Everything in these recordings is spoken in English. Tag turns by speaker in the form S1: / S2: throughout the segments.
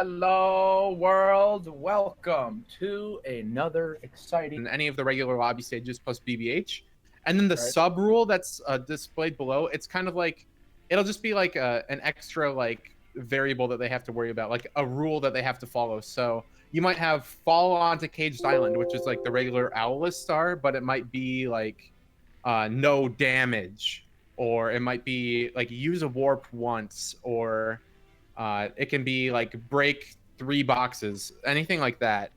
S1: Hello, world. Welcome to another exciting.
S2: In any of the regular lobby stages plus BBH. And then the
S1: Right.
S2: sub rule that's displayed below, it's kind of like, it'll just be like an extra like variable that they have to worry about, like a rule that they have to follow. So you might have fall onto Caged Island, which is like the regular Owless star, but it might be like no damage, or it might be like use a warp once, or it can be like break 3 boxes, anything like that.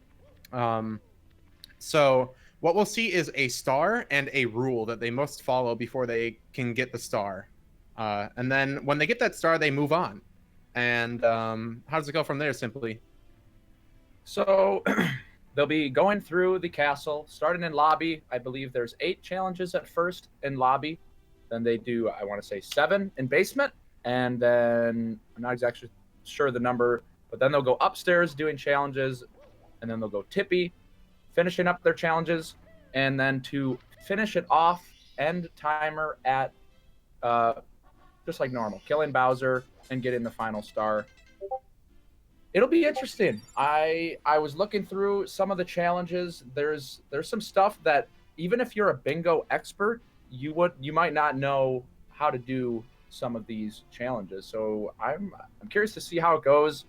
S2: So what we'll see is a star and a rule that they must follow before they can get the star. And then when they get that star, they move on. And how does it go from there, simply?
S1: So they'll be going through the castle, starting in lobby. I believe there's 8 challenges at first in lobby. Then they do, I want to say 7 in basement. And then I'm not exactly sure the number, but then they'll go upstairs doing challenges. And then they'll go tippy, finishing up their challenges. And then to finish it off, end timer at just like normal, killing Bowser and getting the final star. It'll be interesting. I was looking through some of the challenges. There's some stuff that even if you're a bingo expert, you might not know how to do some of these challenges. So I'm curious to see how it goes.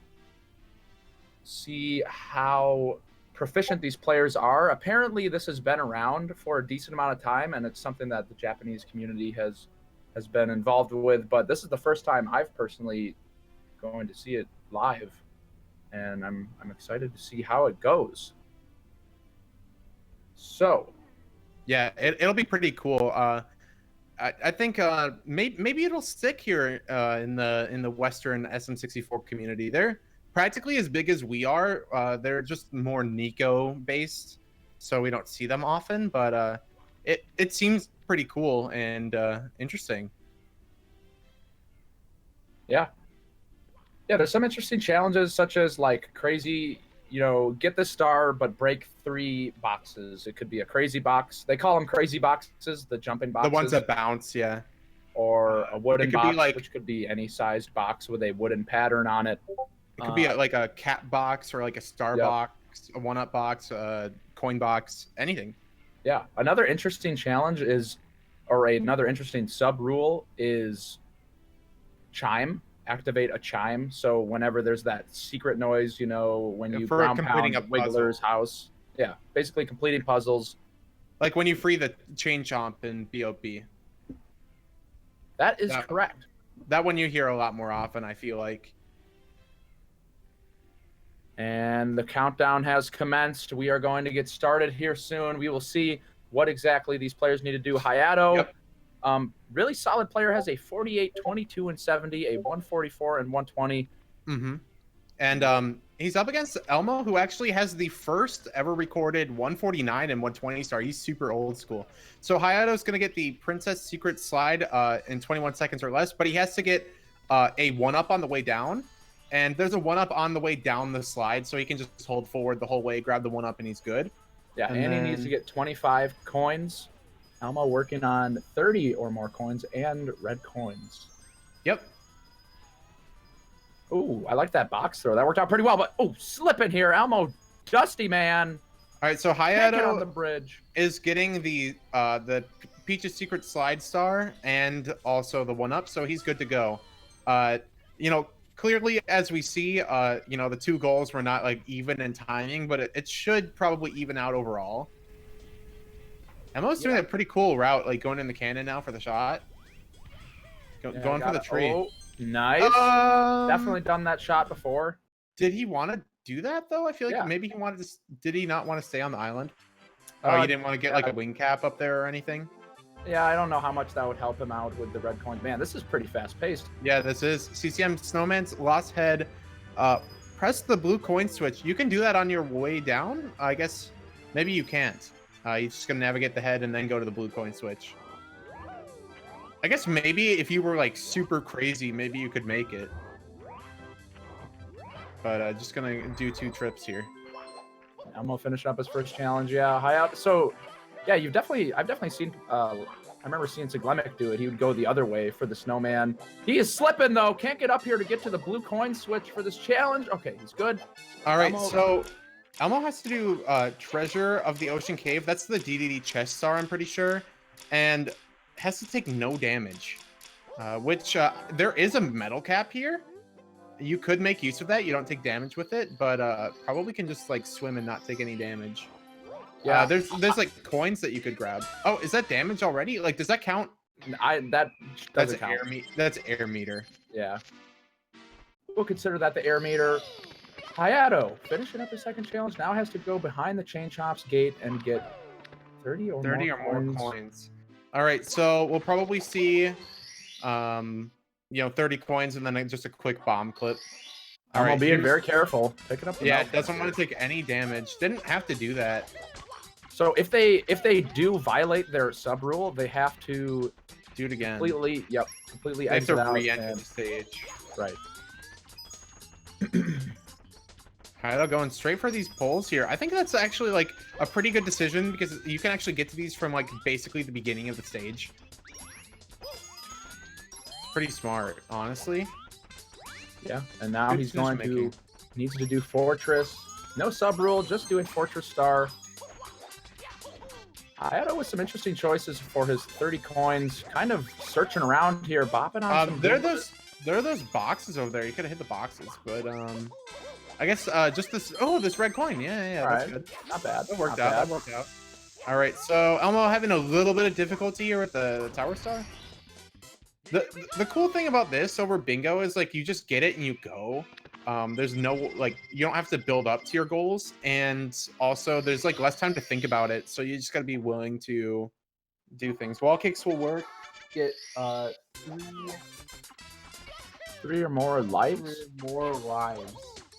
S1: See how proficient these players are. Apparently this has been around for a decent amount of time, and it's something that the Japanese community has been involved with, but this is the first time I've personally going to see it live, and I'm excited to see how it goes. So
S2: Yeah, it'll be pretty cool. I think maybe it'll stick here in the Western SM64 community. They're practically as big as we are. They're just more Nico based, so we don't see them often. But it seems pretty cool and interesting.
S1: yeah, there's some interesting challenges, such as like crazy, get the star but break 3 boxes. It could be a crazy box. They call them crazy boxes, the jumping boxes.
S2: The ones that bounce, yeah.
S1: Or a wooden box,
S2: like,
S1: which could be any sized box with a wooden pattern on it.
S2: It could be like a cat box or like a star box, a 1-up box, a coin box, anything.
S1: Yeah. Another interesting challenge is, or another interesting sub rule is chime. Activate a chime. So whenever there's that secret noise, when you ground pound Wiggler's house. Yeah. Basically completing puzzles.
S2: Like when you free the chain chomp in BOP.
S1: That is correct.
S2: That one you hear a lot more often, I feel like.
S1: And the countdown has commenced. We are going to get started here soon. We will see what exactly these players need to do. Hayato, really solid player, has a 48, 22, and 70, a 144 and 120.
S2: Mm-hmm. And he's up against Elmo, who actually has the first ever recorded 149 and 120 star. He's super old school. So Hayato's going to get the Princess Secret slide in 21 seconds or less, but he has to get a 1-up on the way down. And there's a 1-up on the way down the slide, so he can just hold forward the whole way, grab the 1-up, and he's good.
S1: Yeah, and he needs to get 25 coins. Elmo working on 30 or more coins and red coins.
S2: Yep.
S1: Ooh, I like that box throw. That worked out pretty well, but slipping here. Elmo, dusty man.
S2: All right, so Hayato
S1: on the bridge
S2: is getting the Peach's Secret slide star and also the 1-up, so he's good to go. Clearly, as we see, the 2 goals were not like even in timing, but it should probably even out overall. Elmo's doing a pretty cool route, like going in the cannon now for the shot. Going for the tree.
S1: Oh, nice. Definitely done that shot before.
S2: Did he want to do that though? I feel like maybe he wanted to. Did he not want to stay on the island? He didn't want to get like a wing cap up there or anything?
S1: Yeah, I don't know how much that would help him out with the red coins. Man, this is pretty fast-paced.
S2: Yeah, this is. CCM Snowman's lost head. Press the blue coin switch. You can do that on your way down. I guess maybe you can't. You're just going to navigate the head and then go to the blue coin switch. I guess maybe if you were like super crazy, maybe you could make it. But just going to do 2 trips here.
S1: Elmo finishing up his first challenge. Yeah, Hayato. So, yeah, I've definitely seen I remember seeing Siglemic do it. He would go the other way for the snowman. He is slipping, though. Can't get up here to get to the blue coin switch for this challenge. Okay, he's good.
S2: All right,
S1: Elmo.
S2: so Elmo has to do Treasure of the Ocean Cave. That's the DDD chest star, I'm pretty sure. And has to take no damage. Which, there is a metal cap here. You could make use of that. You don't take damage with it, but probably can just, like, swim and not take any damage. Yeah, there's like coins that you could grab. Oh, is that damage already? Like, does that count?
S1: That's count.
S2: That's air meter.
S1: Yeah. We'll consider that the air meter. Hayato, finishing up the second challenge, now has to go behind the Chain Chomps gate and get 30 or more coins.
S2: All right, so we'll probably see, 30 coins and then just a quick bomb clip.
S1: All right, being very careful, picking up.
S2: Yeah, it doesn't want to take any damage. Didn't have to do that.
S1: So if they do violate their sub rule, they have to
S2: do it again.
S1: Completely
S2: they
S1: exit
S2: have to
S1: out
S2: re-enter the stage.
S1: Right.
S2: Hayato going straight for these poles here. I think that's actually like a pretty good decision because you can actually get to these from like basically the beginning of the stage. It's pretty smart, honestly.
S1: Yeah, and now he's going to needs to do Fortress. No sub rule, just doing Fortress Star. Hayato with some interesting choices for his 30 coins. Kind of searching around here, bopping on some.
S2: There are those boxes over there. You could have hit the boxes, but I guess just this. Oh, this red coin. Yeah, that's good.
S1: Not bad.
S2: That worked out. That worked out. All right, so Elmo having a little bit of difficulty here with the Tower Star. The cool thing about this over bingo is like you just get it and you go. There's no like you don't have to build up to your goals, and also there's like less time to think about it. So you just gotta be willing to do things. Wall kicks will work. Get
S1: three or more lives.
S2: 3 more lives.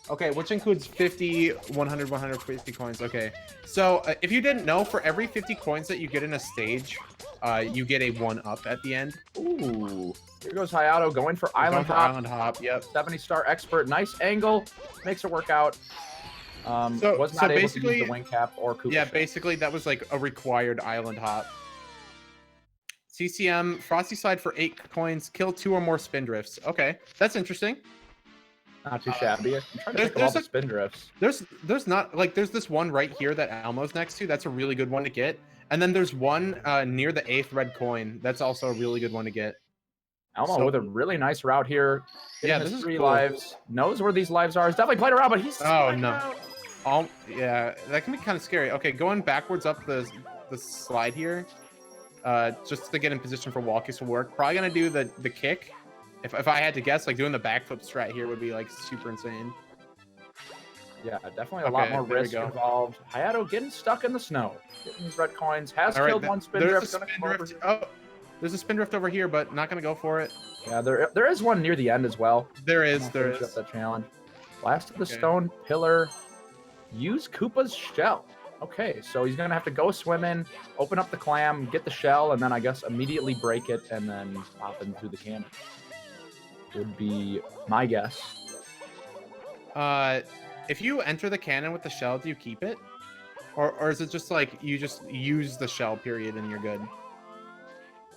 S2: Okay, which includes 50, 100, 150 coins. Okay, so if you didn't know, for every 50 coins that you get in a stage, you get a 1-up at the end.
S1: Ooh, here goes Hayato going for Island Hop.
S2: Island Hop, yep.
S1: 70-star expert, nice angle, makes it work out. Was not able to use the wing cap or Koopa.
S2: Yeah, basically that was like a required Island Hop. CCM, Frosty Slide for 8 coins, kill 2 or more spin drifts. Okay, that's interesting.
S1: Not too shabby. I'm trying to think of all the spin drifts.
S2: There's not like there's this one right here that Elmo's next to. That's a really good one to get. And then there's one near the 8th red coin. That's also a really good one to get.
S1: Elmo with a really nice route here.
S2: Yeah, this is
S1: 3
S2: cool.
S1: lives. Knows where these lives are. He's definitely played around, but he's
S2: no. Yeah, that can be kind of scary. Okay, going backwards up the slide here, just to get in position for wall kicks will work. Probably gonna do the kick. If I had to guess, like doing the backflip strat here would be like super insane.
S1: Yeah, definitely a lot more risk involved. Hayato getting stuck in the snow. Getting these red coins. Has killed one spin drift.
S2: Oh, there's a spin drift over here, but not gonna go for it.
S1: Yeah, there is one near the end as well.
S2: There is.
S1: That challenge. Blast of the stone pillar. Use Koopa's shell. Okay, so he's gonna have to go swim in, open up the clam, get the shell, and then I guess immediately break it and then pop in through the cannon. Would be my guess.
S2: If you enter the cannon with the shell, do you keep it? Or is it just like you just use the shell period and you're good?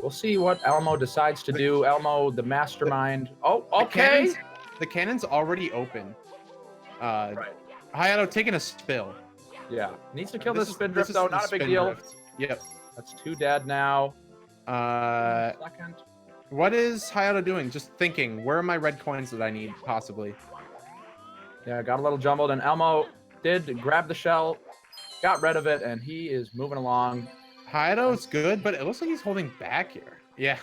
S1: We'll see what Elmo decides to do. Elmo, the mastermind. Oh, okay.
S2: The cannon's already open. Right. Hayato taking a spill.
S1: Yeah. Needs to kill this spin drift though. Not a big deal.
S2: Yep.
S1: That's 2 dead now.
S2: Second. What is Hayato doing? Just thinking, where are my red coins that I need, possibly?
S1: Yeah, got a little jumbled, and Elmo did grab the shell, got rid of it, and he is moving along.
S2: Hayato's good, but it looks like he's holding back here. Yeah.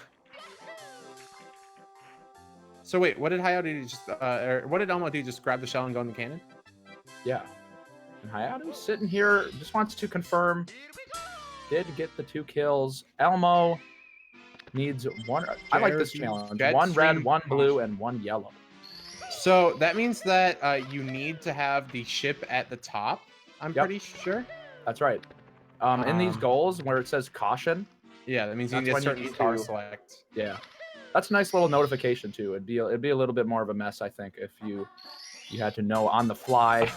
S2: So wait, what did Hayato do? Or what did Elmo do? Just grab the shell and go in the cannon?
S1: Yeah. And Hayato's sitting here, just wants to confirm. Did get the 2 kills. Elmo needs 1. I like this challenge. 1 red, 1 blue, and 1 yellow.
S2: So that means that you need to have the ship at the top. I'm pretty sure.
S1: That's right. In these goals where it says caution.
S2: Yeah, that means you need a certain star select.
S1: Yeah, that's a nice little notification too. It'd be a little bit more of a mess, I think, if you had to know on the fly.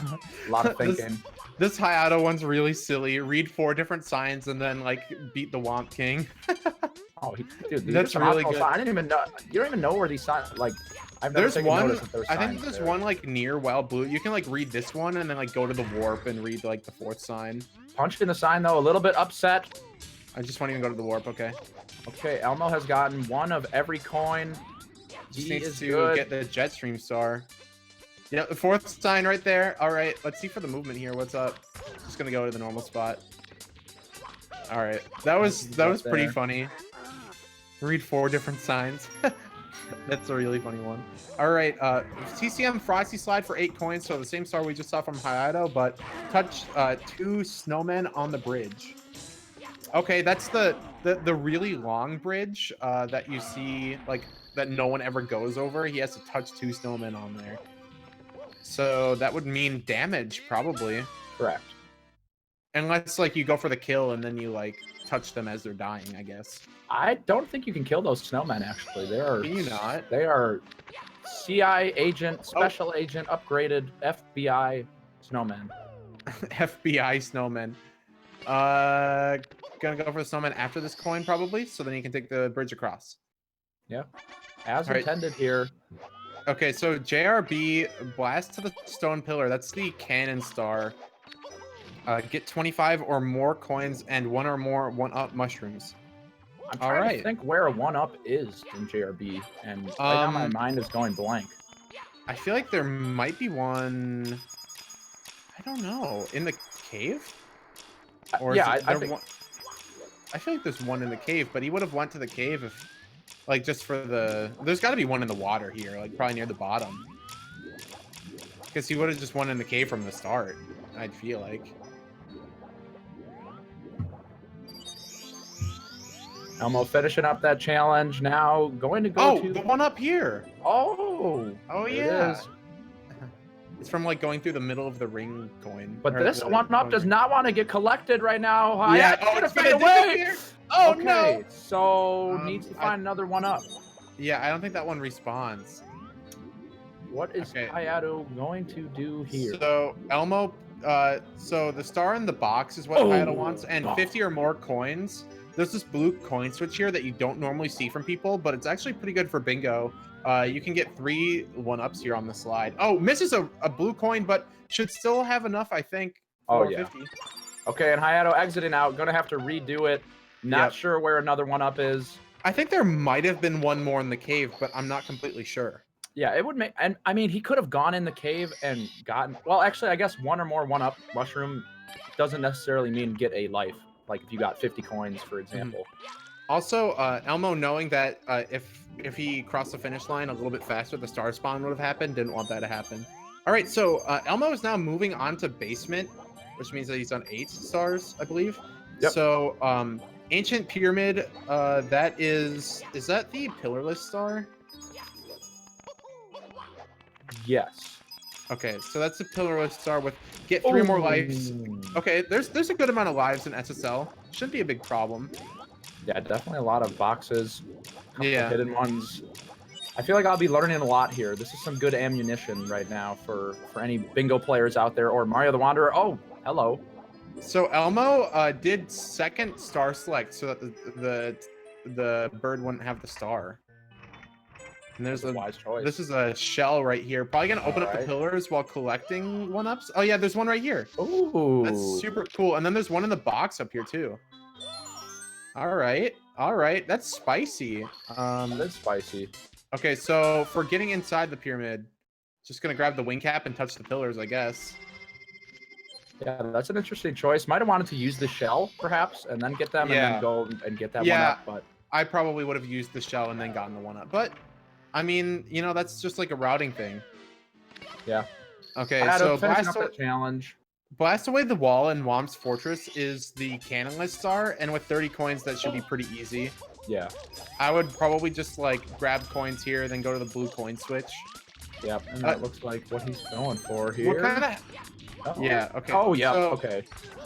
S1: A lot of thinking.
S2: This Hayato one's really silly. Read 4 different signs and then like beat the Womp King.
S1: Oh, dude, these
S2: That's
S1: are some
S2: really
S1: optimal
S2: good.
S1: signs. I didn't even know. You don't even know where these signs. Like, I've never
S2: There's
S1: taken
S2: one.
S1: notice that there's
S2: I
S1: signs
S2: think there's
S1: there.
S2: one like near Wild Blue. You can like read this one and then like go to the warp and read like the 4th sign.
S1: Punched in the sign though, a little bit upset.
S2: I just won't even go to the warp. Okay.
S1: Okay, Elmo has gotten one of every coin.
S2: Just
S1: He
S2: needs
S1: is
S2: to
S1: good.
S2: get the Jetstream star. Yeah, the 4th sign right there. All right, let's see for the movement here. What's up? Just gonna go to the normal spot. All right, that was pretty funny. Read 4 different signs. That's a really funny one. All right, TCM Frosty Slide for 8 coins. So the same star we just saw from Hayato, but touch 2 snowmen on the bridge. Okay, that's the really long bridge that you see, like, that no one ever goes over. He has to touch 2 snowmen on there. So that would mean damage, probably.
S1: Correct.
S2: Unless, like, you go for the kill and then you, like, touch them as they're dying, I guess.
S1: I don't think you can kill those snowmen, actually. They are.
S2: Can you not?
S1: They are CI agent, special agent, upgraded FBI snowmen.
S2: FBI snowmen. Gonna go for the snowman after this coin, probably, so then you can take the bridge across.
S1: Yeah. As
S2: All
S1: intended here.
S2: Okay, so JRB, blast to the stone pillar. That's the cannon star. Get 25 or more coins and 1 or more 1-up mushrooms.
S1: I'm trying to think where a 1-up is in JRB, and right now my mind is going blank.
S2: I feel like there might be one. I don't know, in the cave. Or
S1: yeah,
S2: I
S1: think.
S2: I feel like there's one in the cave, but he would have went to the cave if, like, just for the. There's got to be one in the water here, like probably near the bottom. Because he would have just won in the cave from the start. I'd feel like.
S1: Elmo finishing up that challenge now. Going to go to
S2: the one up here.
S1: Oh
S2: Yeah. It's from like going through the middle of the ring coin.
S1: But this 1-up does not want to get collected right now.
S2: Yeah,
S1: it's gonna fade away.
S2: Oh
S1: okay,
S2: no!
S1: So needs to find another 1-up.
S2: Yeah, I don't think that one respawns.
S1: What is Hayato going to do here?
S2: So Elmo, so the star in the box is what Hayato wants, and 50 or more coins. There's this blue coin switch here that you don't normally see from people, but it's actually pretty good for bingo. You can get 3 1-ups here on the slide. Oh, misses a blue coin, but should still have enough, I think.
S1: Oh, yeah. Okay, and Hayato exiting out. Gonna have to redo it. Not sure where another 1-up is.
S2: I think there might have been one more in the cave, but I'm not completely sure.
S1: Yeah, it would make... And, I mean, he could have gone in the cave and gotten... Well, actually, I guess 1 or more 1-up mushroom doesn't necessarily mean get a life. Like if you got 50 coins, for example.
S2: Also, Elmo, knowing that if he crossed the finish line a little bit faster, the star spawn would have happened. Didn't want that to happen. All right, so Elmo is now moving on to basement, which means that he's on 8 stars, I believe.
S1: Yep.
S2: So, ancient pyramid. That is that the pillarless star?
S1: Yes.
S2: Okay, so that's the pillarless star with get 3 more lives. Okay, there's a good amount of lives in SSL. Shouldn't be a big problem.
S1: Yeah, definitely a lot of boxes.
S2: Yeah.
S1: Hidden ones. I feel like I'll be learning a lot here. This is some good ammunition right now for any bingo players out there or Mario the Wanderer. Oh, hello.
S2: So Elmo did 2nd star select so that the bird wouldn't have the star. And there's a
S1: wise choice.
S2: This is a shell right here. Probably gonna open up the pillars while collecting 1-ups. Oh yeah, there's one right here.
S1: Ooh,
S2: that's super cool. And then there's one in the box up here too. All right, that's spicy.
S1: That's spicy.
S2: Okay, so for getting inside the pyramid, just gonna grab the wing cap and touch the pillars, I guess.
S1: Yeah, that's an interesting choice. Might have wanted to use the shell, perhaps, and then get them, and then go and get that 1-up. But
S2: I probably would have used the shell and then gotten the 1-up. But I mean, you know, that's just like a routing thing.
S1: Yeah.
S2: Okay, so
S1: challenge.
S2: Blast away the wall in Womp's Fortress is the cannonless star, and with 30 coins, that should be pretty easy.
S1: Yeah.
S2: I would probably just like grab coins here, then go to the blue coin switch.
S1: Yep, and that looks like what he's going for here.
S2: What kind of? Yeah. Okay.
S1: Oh yeah.
S2: So,
S1: okay.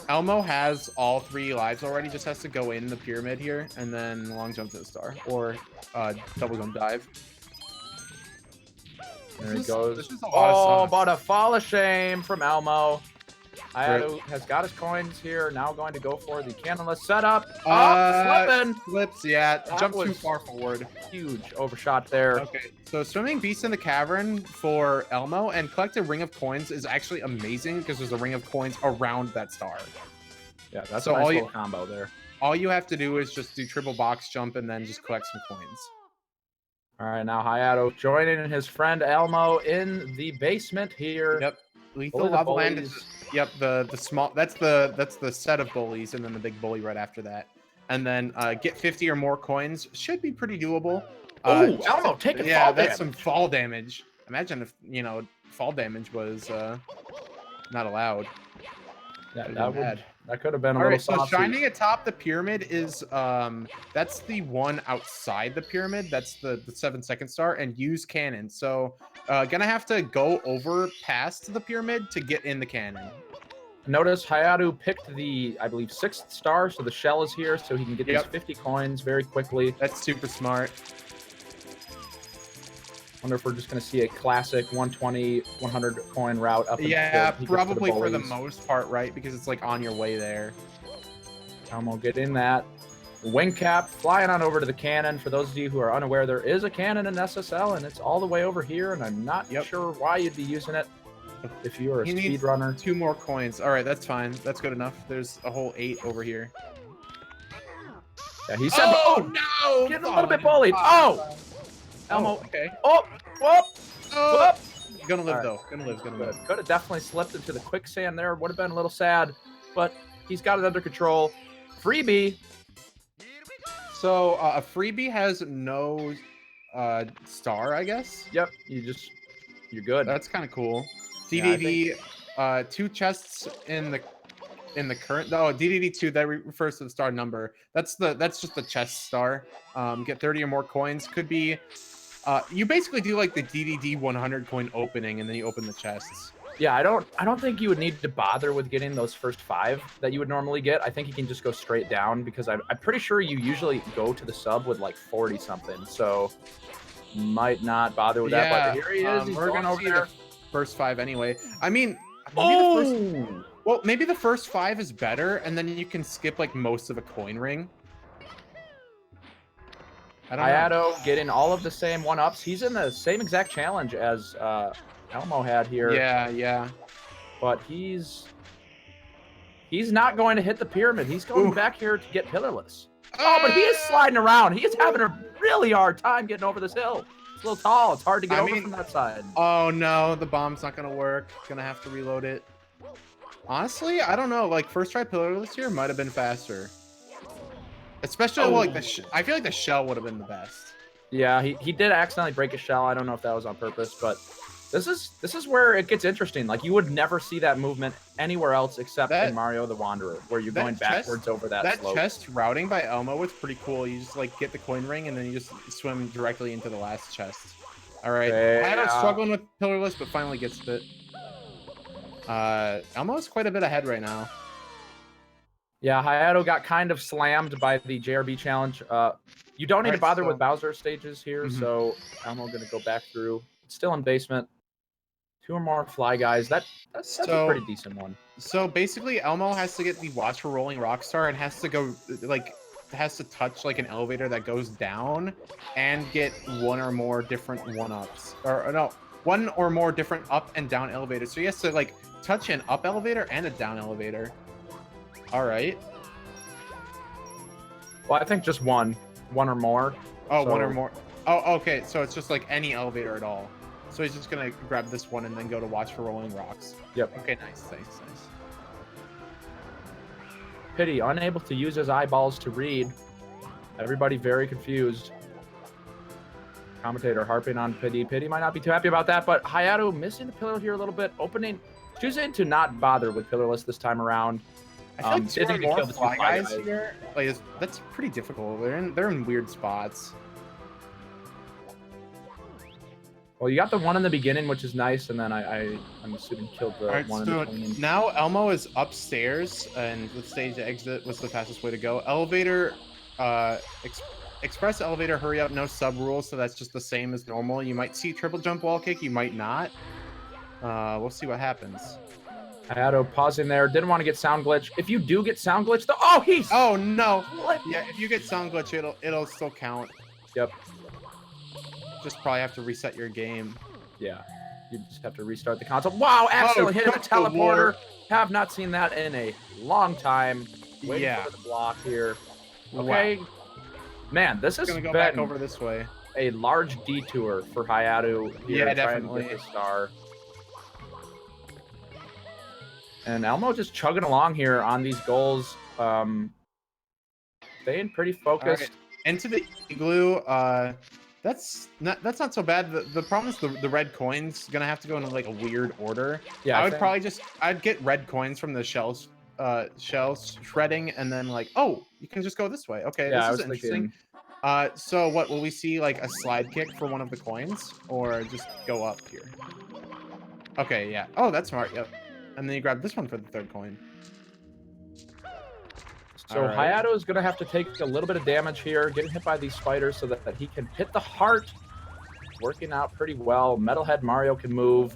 S2: Elmo has all 3 lives already. Just has to go in the pyramid here, and then long jump to the star, or double jump dive.
S1: There he goes. Oh, but a fall of shame from Elmo. Hayato has got his coins here. Now going to go for the cannonless setup. Oh, slipping.
S2: Flips, yeah.
S1: That
S2: Jump too
S1: was
S2: far forward.
S1: Huge overshot there.
S2: Okay, so swimming beast in the cavern for Elmo and collect a ring of coins is actually amazing because there's a ring of coins around that star.
S1: Yeah, that's
S2: So
S1: a nice little combo there.
S2: All you have to do is just do triple box jump and then just collect some coins.
S1: All right, now Hayato joining his friend Elmo in the basement here.
S2: Yep. Lethal Lava Land is, yep, the small, that's the set of bullies, and then the big bully right after that. And then get 50 or more coins should be pretty doable.
S1: Oh, Elmo taking fall damage.
S2: Yeah, that's some fall damage. Imagine if, you know, fall damage was not allowed.
S1: Yeah, that could have been a
S2: All
S1: little
S2: right, so
S1: saucy.
S2: shining atop the pyramid is that's the one outside the pyramid. That's the 7-second star, and use cannon. So gonna have to go over past the pyramid to get in the cannon.
S1: Notice Hayato picked the, I believe, 6th star, so the shell is here, so he can get these 50 coins very quickly.
S2: That's super smart.
S1: Wonder if we're just going to see a classic 120, 100 coin route up.
S2: Yeah, probably for the most part, right? Because it's like on your way there.
S1: Elmo get in that. Wing cap flying on over to the cannon. For those of you who are unaware, there is a cannon in SSL, and it's all the way over here, and I'm not sure why you'd be using it if you were a speedrunner.
S2: 2 more coins. All right, that's fine. That's good enough. There's a whole 8 over here.
S1: Yeah, he said,
S2: oh no!
S1: Getting a little bit bullied. Oh! Elmo.
S2: Okay.
S1: Oh! Whoop! Whoop!
S2: Gonna live, though. Gonna live.
S1: Could have definitely slipped into the quicksand there. Would have been a little sad, but he's got it under control. Freebie.
S2: So a freebie has no star, I guess.
S1: Yep. You're good.
S2: That's kind of cool. DDD, 2 chests in the current. Oh, DDD 2 that refers to the star number. That's just the chest star. Get 30 or more coins. Could be. You basically do like the DDD 100 coin opening, and then you open the chests.
S1: Yeah, I don't think you would need to bother with getting those first 5 that you would normally get. I think you can just go straight down because I'm pretty sure you usually go to the sub with like 40 something. So might not bother with that. But here he is. He's going over there.
S2: The first 5 anyway. I mean, maybe the first 5 is better, and then you can skip like most of a coin ring.
S1: Hayato getting all of the same 1-ups. He's in the same exact challenge as Elmo had here.
S2: Yeah.
S1: But he's not going to hit the pyramid. He's going back here to get pillarless. Oh, but he is sliding around. He is having a really hard time getting over this hill. It's a little tall. It's hard to get over from that side.
S2: Oh no, the bomb's not gonna work. Gonna have to reload it. Honestly, I don't know. Like first try pillarless here might have been faster. Especially like I feel like the shell would have been the best.
S1: Yeah, he did accidentally break a shell. I don't know if that was on purpose, but this is where it gets interesting. Like you would never see that movement anywhere else except in Mario the Wanderer, where you're going backwards over that slope.
S2: That chest routing by Elmo was pretty cool. You just like get the coin ring and then you just swim directly into the last chest. All right, Hayato's struggling with pillarless, but finally gets it. Elmo's quite a bit ahead right now.
S1: Yeah, Hayato got kind of slammed by the JRB challenge. You don't need to bother with Bowser stages here, so Elmo gonna go back through. It's still in basement. 2 or more fly guys. That's a pretty decent one.
S2: So basically, Elmo has to get the Watch for Rolling Rockstar and has to go has to touch like an elevator that goes down and get 1 or more different 1-ups, or no, 1 or more different up and down elevators. So he has to like touch an up elevator and a down elevator. All right.
S1: Well, I think just one or more.
S2: Oh, so... 1 or more. Oh, okay. So it's just like any elevator at all. So he's just gonna grab this one and then go to Watch for Rolling Rocks.
S1: Yep.
S2: Okay, nice.
S1: Pity, unable to use his eyeballs to read. Everybody very confused. Commentator harping on Pity. Pity might not be too happy about that, but Hayato missing the pillar here a little bit. Choosing to not bother with pillarless this time around.
S2: I feel like more fly guys here. Like that's pretty difficult. They're in weird spots.
S1: Well, you got the one in the beginning, which is nice, and then I'm assuming killed the one in between.
S2: Now Elmo is upstairs, and the stage exit was the fastest way to go. Elevator, express elevator, hurry up, no sub rules, so that's just the same as normal. You might see triple jump wall kick, you might not. We'll see what happens.
S1: Hayato pausing there. Didn't want to get sound glitch. If you do get sound glitch, though, oh, he's.
S2: Oh no! Yeah, if you get sound glitch, it'll still count.
S1: Yep.
S2: Just probably have to reset your game.
S1: Yeah. You just have to restart the console. Wow! Accidentally hit a teleporter. Have not seen that in a long time. Waiting for the block here. Okay. Wow. Man, this has
S2: gonna go back over this way.
S1: A large detour for Hayato here.
S2: Yeah, definitely.
S1: To get the star. And Elmo just chugging along here on these goals. Staying pretty focused.
S2: Right. Into the igloo. That's not so bad. The problem is the red coins gonna have to go in like a weird order. Yeah, I would probably I'd get red coins from the shells shredding, and then like, oh, you can just go this way. Okay, yeah, this is interesting. So what will we see, like a slide kick for one of the coins, or just go up here? Okay, yeah. Oh, that's smart. Yep. And then you grab this one for the third coin.
S1: So Hayato is going to have to take a little bit of damage here, getting hit by these spiders so that he can hit the heart. Working out pretty well. Metalhead Mario can move.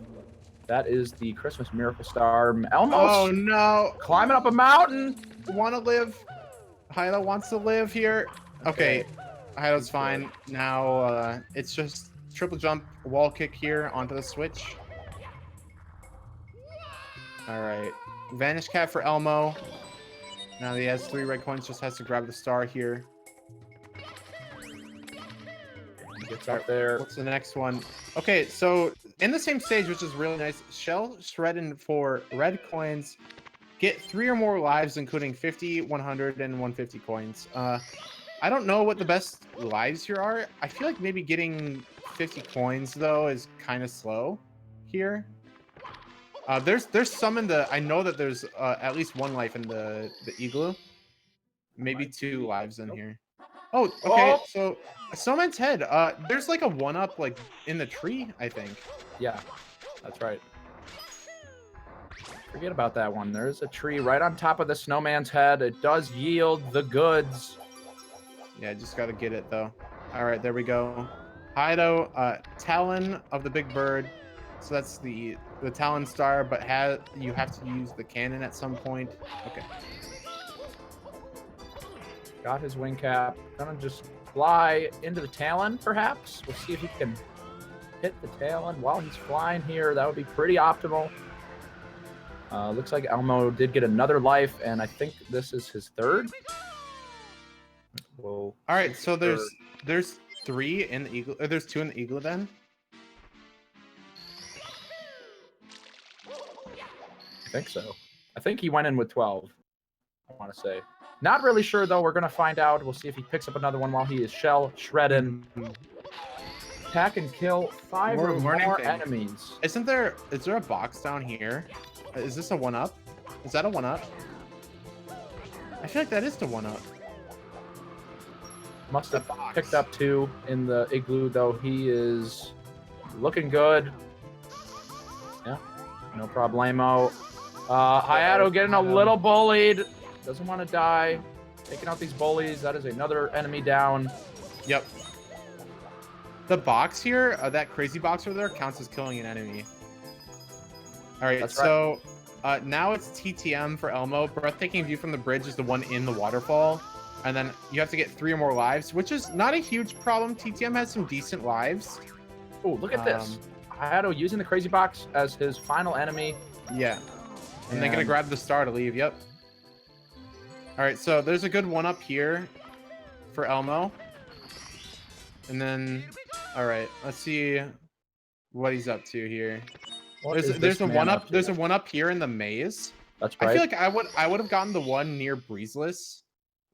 S1: That is the Christmas Miracle Star. Elmo.
S2: Oh no!
S1: Climbing up a mountain.
S2: Want to live? Hayato wants to live here. Okay, Hayato's fine. Now it's just triple jump, wall kick here onto the switch. All right, Vanish Cat for Elmo. Now he has 3 red coins, just has to grab the star here.
S1: Gets up there.
S2: What's the next one? Okay, so in the same stage, which is really nice, shell shredding for red coins. Get 3 or more lives, including 50, 100, and 150 coins. I don't know what the best lives here are. I feel like maybe getting 50 coins, though, is kind of slow here. There's some in the... I know that there's at least 1 life in the igloo. Maybe 2 lives in here. Oh, okay. So, Snowman's head. There's like a 1-up like in the tree, I think.
S1: Yeah, that's right. Forget about that one. There's a tree right on top of the snowman's head. It does yield the goods.
S2: Yeah, just got to get it, though. All right, there we go. Hayato, Talon of the Big Bird. So that's the Talon Star, but you have to use the cannon at some point. Okay.
S1: Got his wing cap. Gonna just fly into the Talon, perhaps. We'll see if he can hit the Talon while he's flying here. That would be pretty optimal. Looks like Elmo did get another life, and I think this is his 3rd.
S2: Whoa. All right, so there's 3 in the igloo. There's 2 in the igloo then.
S1: I think so. I think he went in with 12. I want to say. Not really sure though. We're gonna find out. We'll see if he picks up another one while he is shell shredding. Attack and kill 5 or more enemies.
S2: Is there a box down here? Is this a 1-up? Is that a 1-up? I feel like that is the 1-up.
S1: Must have picked up 2 in the igloo, though. He is looking good. Yeah, no problemo. Hayato getting a little bullied. Doesn't want to die. Taking out these bullies. That is another enemy down.
S2: Yep. The box here, that crazy box over there, counts as killing an enemy. All right, so now it's TTM for Elmo. Breathtaking View from the Bridge is the one in the waterfall. And then you have to get 3 or more lives, which is not a huge problem. TTM has some decent lives.
S1: Oh, look at this. Hayato using the crazy box as his final enemy.
S2: Yeah. And they're going to grab the star to leave. Yep. All right, so there's a good 1-up here for Elmo. And then, all right, let's see what he's up to here. There's a 1-up. There's a 1-up here in the maze.
S1: That's right.
S2: I feel like I would have gotten the one near Breezeless.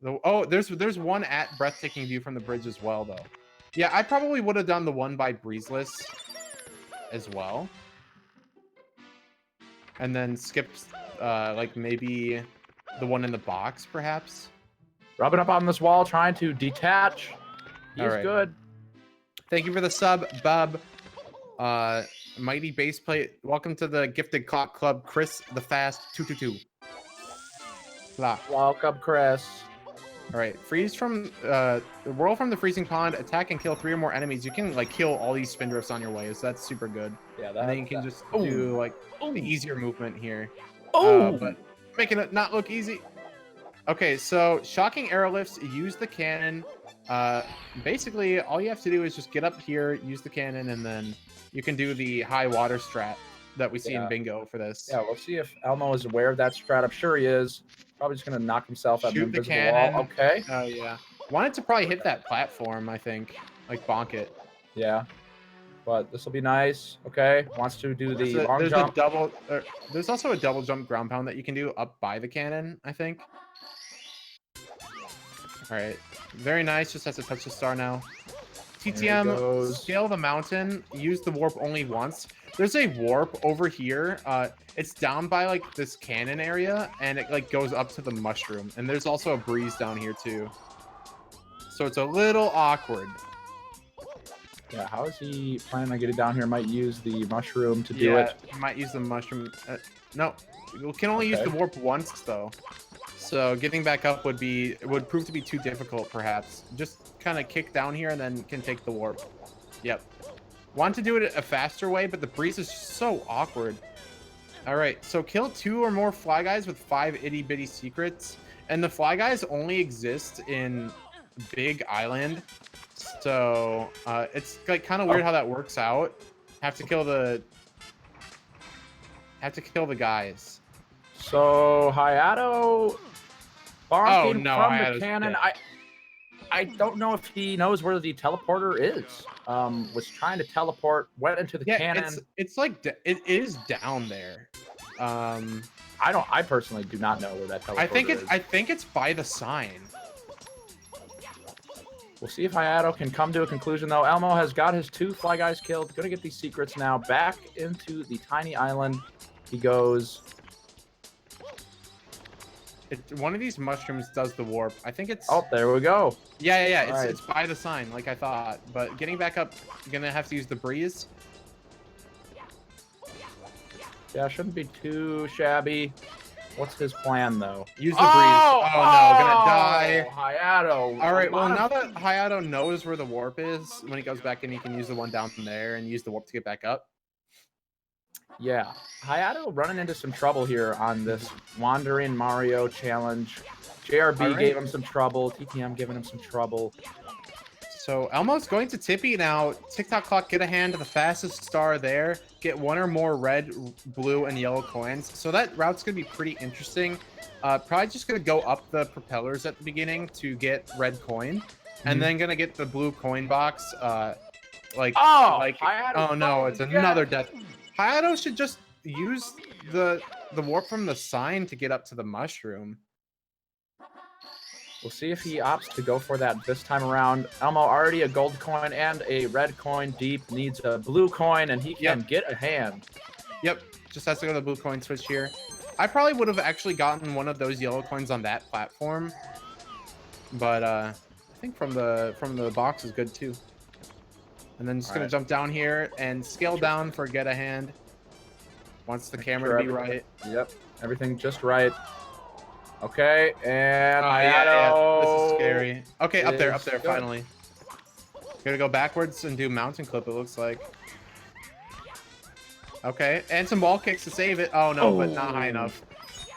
S2: Oh, there's one at Breathtaking View from the Bridge as well, though. Yeah, I probably would have done the one by Breezeless as well. And then skipped, like, maybe the one in the box, perhaps.
S1: Rubbing up on this wall, trying to detach. He's good.
S2: Thank you for the sub, Bub. Mighty Base Plate. Welcome to the Gifted Clock Club, Chris the Fast 222.
S1: Welcome, Chris.
S2: All right, freeze from whirl from the freezing pond, attack and kill 3 or more enemies. You can like kill all these spindrifts on your way, so that's super good.
S1: Yeah,
S2: and then you can just do like the easier movement here.
S1: Oh,
S2: but making it not look easy. Okay, so shocking airlifts, use the cannon. Basically, all you have to do is just get up here, use the cannon, and then you can do the high water strat that we see in
S1: yeah.
S2: bingo for this.
S1: Yeah, we'll see if Elmo is aware of that strat. I'm sure he is. Probably just going to knock himself at an
S2: Shoot the
S1: invisible wall.
S2: cannon.
S1: Okay.
S2: Oh, yeah. Wanted to probably hit that platform, I think. Like, bonk it.
S1: Yeah. But this will be nice. Okay. Wants to do the long
S2: There's
S1: jump.
S2: a double... there's also a double jump ground pound that you can do up by the cannon, I think. All right. Very nice. Just has to touch the star now. TTM, scale the mountain. Use the warp only once. There's a warp over here. It's down by like this cannon area, and it like goes up to the mushroom. And there's also a breeze down here too. So it's a little awkward.
S1: Yeah, how is he planning on getting down here? Might use the mushroom to do it.
S2: Yeah, might use the mushroom. No, we can only use the warp once though. So getting back up would prove to be too difficult, perhaps. Just kind of kick down here and then can take the warp. Yep. Want to do it a faster way, but the breeze is so awkward. All right, so kill 2 or more fly guys with 5 itty bitty secrets, and the fly guys only exist in Big Island. So it's like kind of weird how that works out. Have to kill the guys.
S1: So Hayato bonking from
S2: Hayato's
S1: the cannon.
S2: dead.
S1: I don't know if he knows where the teleporter is. Was trying to teleport, went into the cannon.
S2: It's like it is down there.
S1: I personally do not know where that teleporter is.
S2: I think it's by the sign.
S1: We'll see if Hayato can come to a conclusion, though. Elmo has got his 2 fly guys killed. Gonna get these secrets now. Back into the tiny island he goes.
S2: One of these mushrooms does the warp. I think it's...
S1: Oh, there we go.
S2: Yeah. It's by the sign, like I thought. But getting back up, gonna have to use the breeze.
S1: Yeah, shouldn't be too shabby. What's his plan, though?
S2: Use the breeze. Oh, no, gonna die.
S1: Hayato.
S2: All right, well, now that Hayato knows where the warp is, when he goes back in, he can use the one down from there and use the warp to get back up.
S1: Yeah, Hayato running into some trouble here on this Wandering Mario challenge. JRB gave him some trouble. TTM giving him some trouble.
S2: So Elmo's going to Tippy now. TikTok clock, get a hand to the fastest star there. Get 1 or more red, blue, and yellow coins. So that route's going to be pretty interesting. Probably just going to go up the propellers at the beginning to get red coin. And then going to get the blue coin box. Oh no, it's another death. Hayato should just use the warp from the sign to get up to the mushroom.
S1: We'll see if he opts to go for that this time around. Elmo already a gold coin and a red coin deep. Needs a blue coin, and he can get a hand.
S2: Yep, just has to go to the blue coin switch here. I probably would have actually gotten one of those yellow coins on that platform. But I think from the box is good too. And then just going to jump down here and scale down for get a hand. Wants the camera to be right.
S1: Yep, everything just right. Okay, and
S2: yeah. This is scary. Okay, up there, finally. Gonna go backwards and do mountain clip, it looks like. Okay, and some wall kicks to save it. Oh no, but not high enough.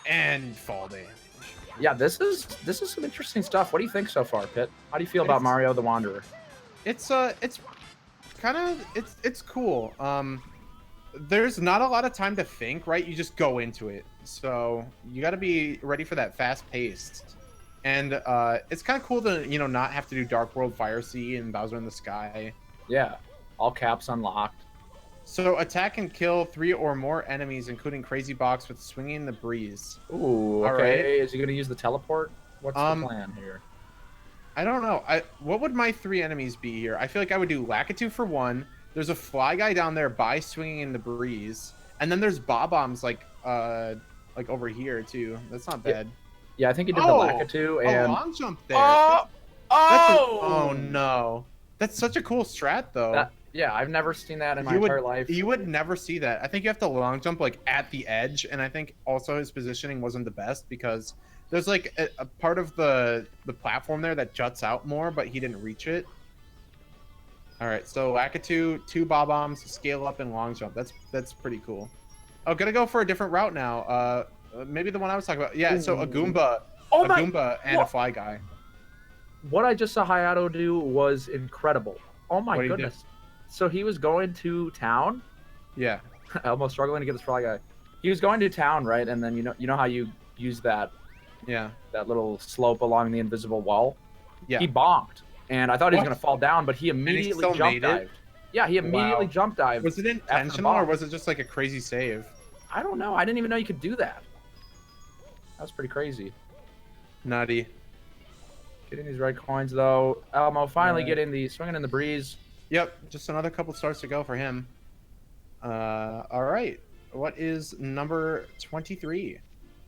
S2: And fall damage.
S1: Yeah, this is some interesting stuff. What do you think so far, Pitt? How do you feel about Mario the Wanderer?
S2: It's cool. There's not a lot of time to think, right? You just go into it. So you got to be ready for that fast paced. And it's kind of cool to, not have to do Dark World, Fire Sea, and Bowser in the Sky.
S1: Yeah, all caps unlocked.
S2: So attack and kill 3 or more enemies, including Crazy Box with Swinging the Breeze.
S1: Ooh, okay. Is he going to use the teleport? What's the plan here?
S2: I don't know. What would my 3 enemies be here? I feel like I would do Lakitu for 1. There's a fly guy down there by Swinging in the Breeze, and then there's Bob-Ombs like over here too. That's not bad.
S1: Yeah, I think he did the Lakitu and
S2: a long jump there. Oh no, that's such a cool strat though.
S1: Yeah, I've never seen that in my entire life.
S2: You would never see that. I think you have to long jump like at the edge, and I think also his positioning wasn't the best because there's like a part of the platform there that juts out more, but he didn't reach it. All right, so Lakitu, 2 Bob-Ombs, scale up and long jump. That's pretty cool. Oh, gonna go for a different route now. Maybe the one I was talking about. Yeah, so a
S1: Ooh.
S2: Goomba,
S1: Oh
S2: a
S1: my!
S2: Goomba and a Fly Guy.
S1: What I just saw Hayato do was incredible. Oh my
S2: What'd he do?
S1: goodness! So he was going to town.
S2: Yeah.
S1: Elmo struggling to get this Fly Guy. He was going to town, right? And then you know how you use that
S2: Yeah.
S1: little slope along the invisible wall.
S2: Yeah.
S1: He bonked, and I thought he was
S2: What?
S1: gonna fall down, but he immediately
S2: still
S1: jump
S2: made it?
S1: dived. Yeah, he immediately
S2: Wow.
S1: jump dived.
S2: Was it intentional or was it just like a crazy save?
S1: I don't know. I didn't even know you could do that. That's pretty crazy.
S2: Nutty.
S1: Getting these red coins though. Elmo finally getting the swinging in the breeze.
S2: Yep, just another couple starts to go for him. All right. What is number 23?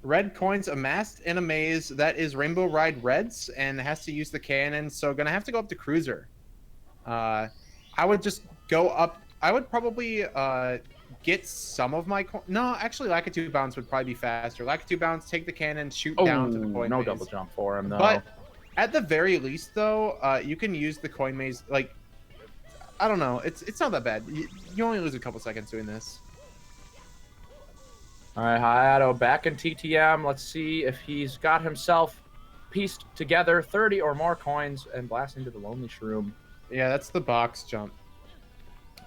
S2: Red coins amassed in a maze that is Rainbow Ride Reds and has to use the cannon, so gonna have to go up to Cruiser. I would just go up. I would probably get some of my no, actually Lakitu Bounce would probably be faster. Lakitu Bounce, take the cannon, shoot down to the coin
S1: no
S2: maze.
S1: double jump for him though.
S2: But at the very least though, you can use the coin maze, like, I don't know, it's not that bad. You only lose a couple seconds doing this.
S1: All right, Hayato back in TTM. Let's see if he's got himself pieced together 30 or more coins and blasting to the Lonely Shroom.
S2: Yeah, that's the box jump.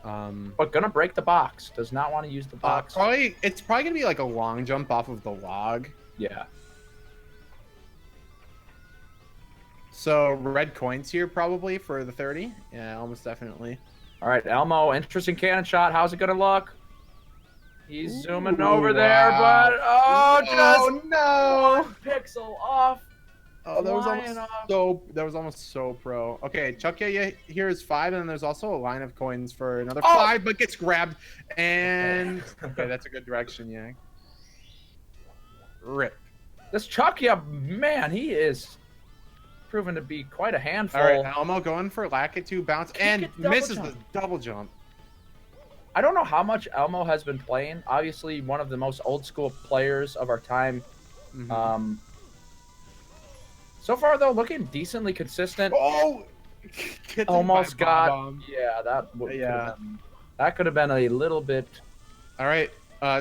S1: But gonna break the box. Does not want to use the box.
S2: It's probably gonna be like a long jump off of the log.
S1: Yeah.
S2: So red coins here probably for the 30. Yeah, almost definitely.
S1: All right, Elmo, interesting cannon shot. How's it gonna look? He's zooming over there, but just
S2: no!
S1: 1 pixel off.
S2: Oh, that was
S1: Flying
S2: almost
S1: off.
S2: that was almost so pro. Okay, Chuck, yeah, here is 5, and then there's also a line of coins for another
S1: Oh!
S2: 5, but gets grabbed. And okay, that's a good direction, yeah. Rip.
S1: This Chuckya, man, he is proven to be quite a handful.
S2: All right, Elmo going for Lakitu Bounce and misses the double jump.
S1: I don't know how much Elmo has been playing. Obviously, one of the most old school players of our time.
S2: Mm-hmm.
S1: So far, though, looking decently consistent.
S2: Oh,
S1: almost got.
S2: bomb.
S1: Yeah, that could have been a little bit.
S2: All right.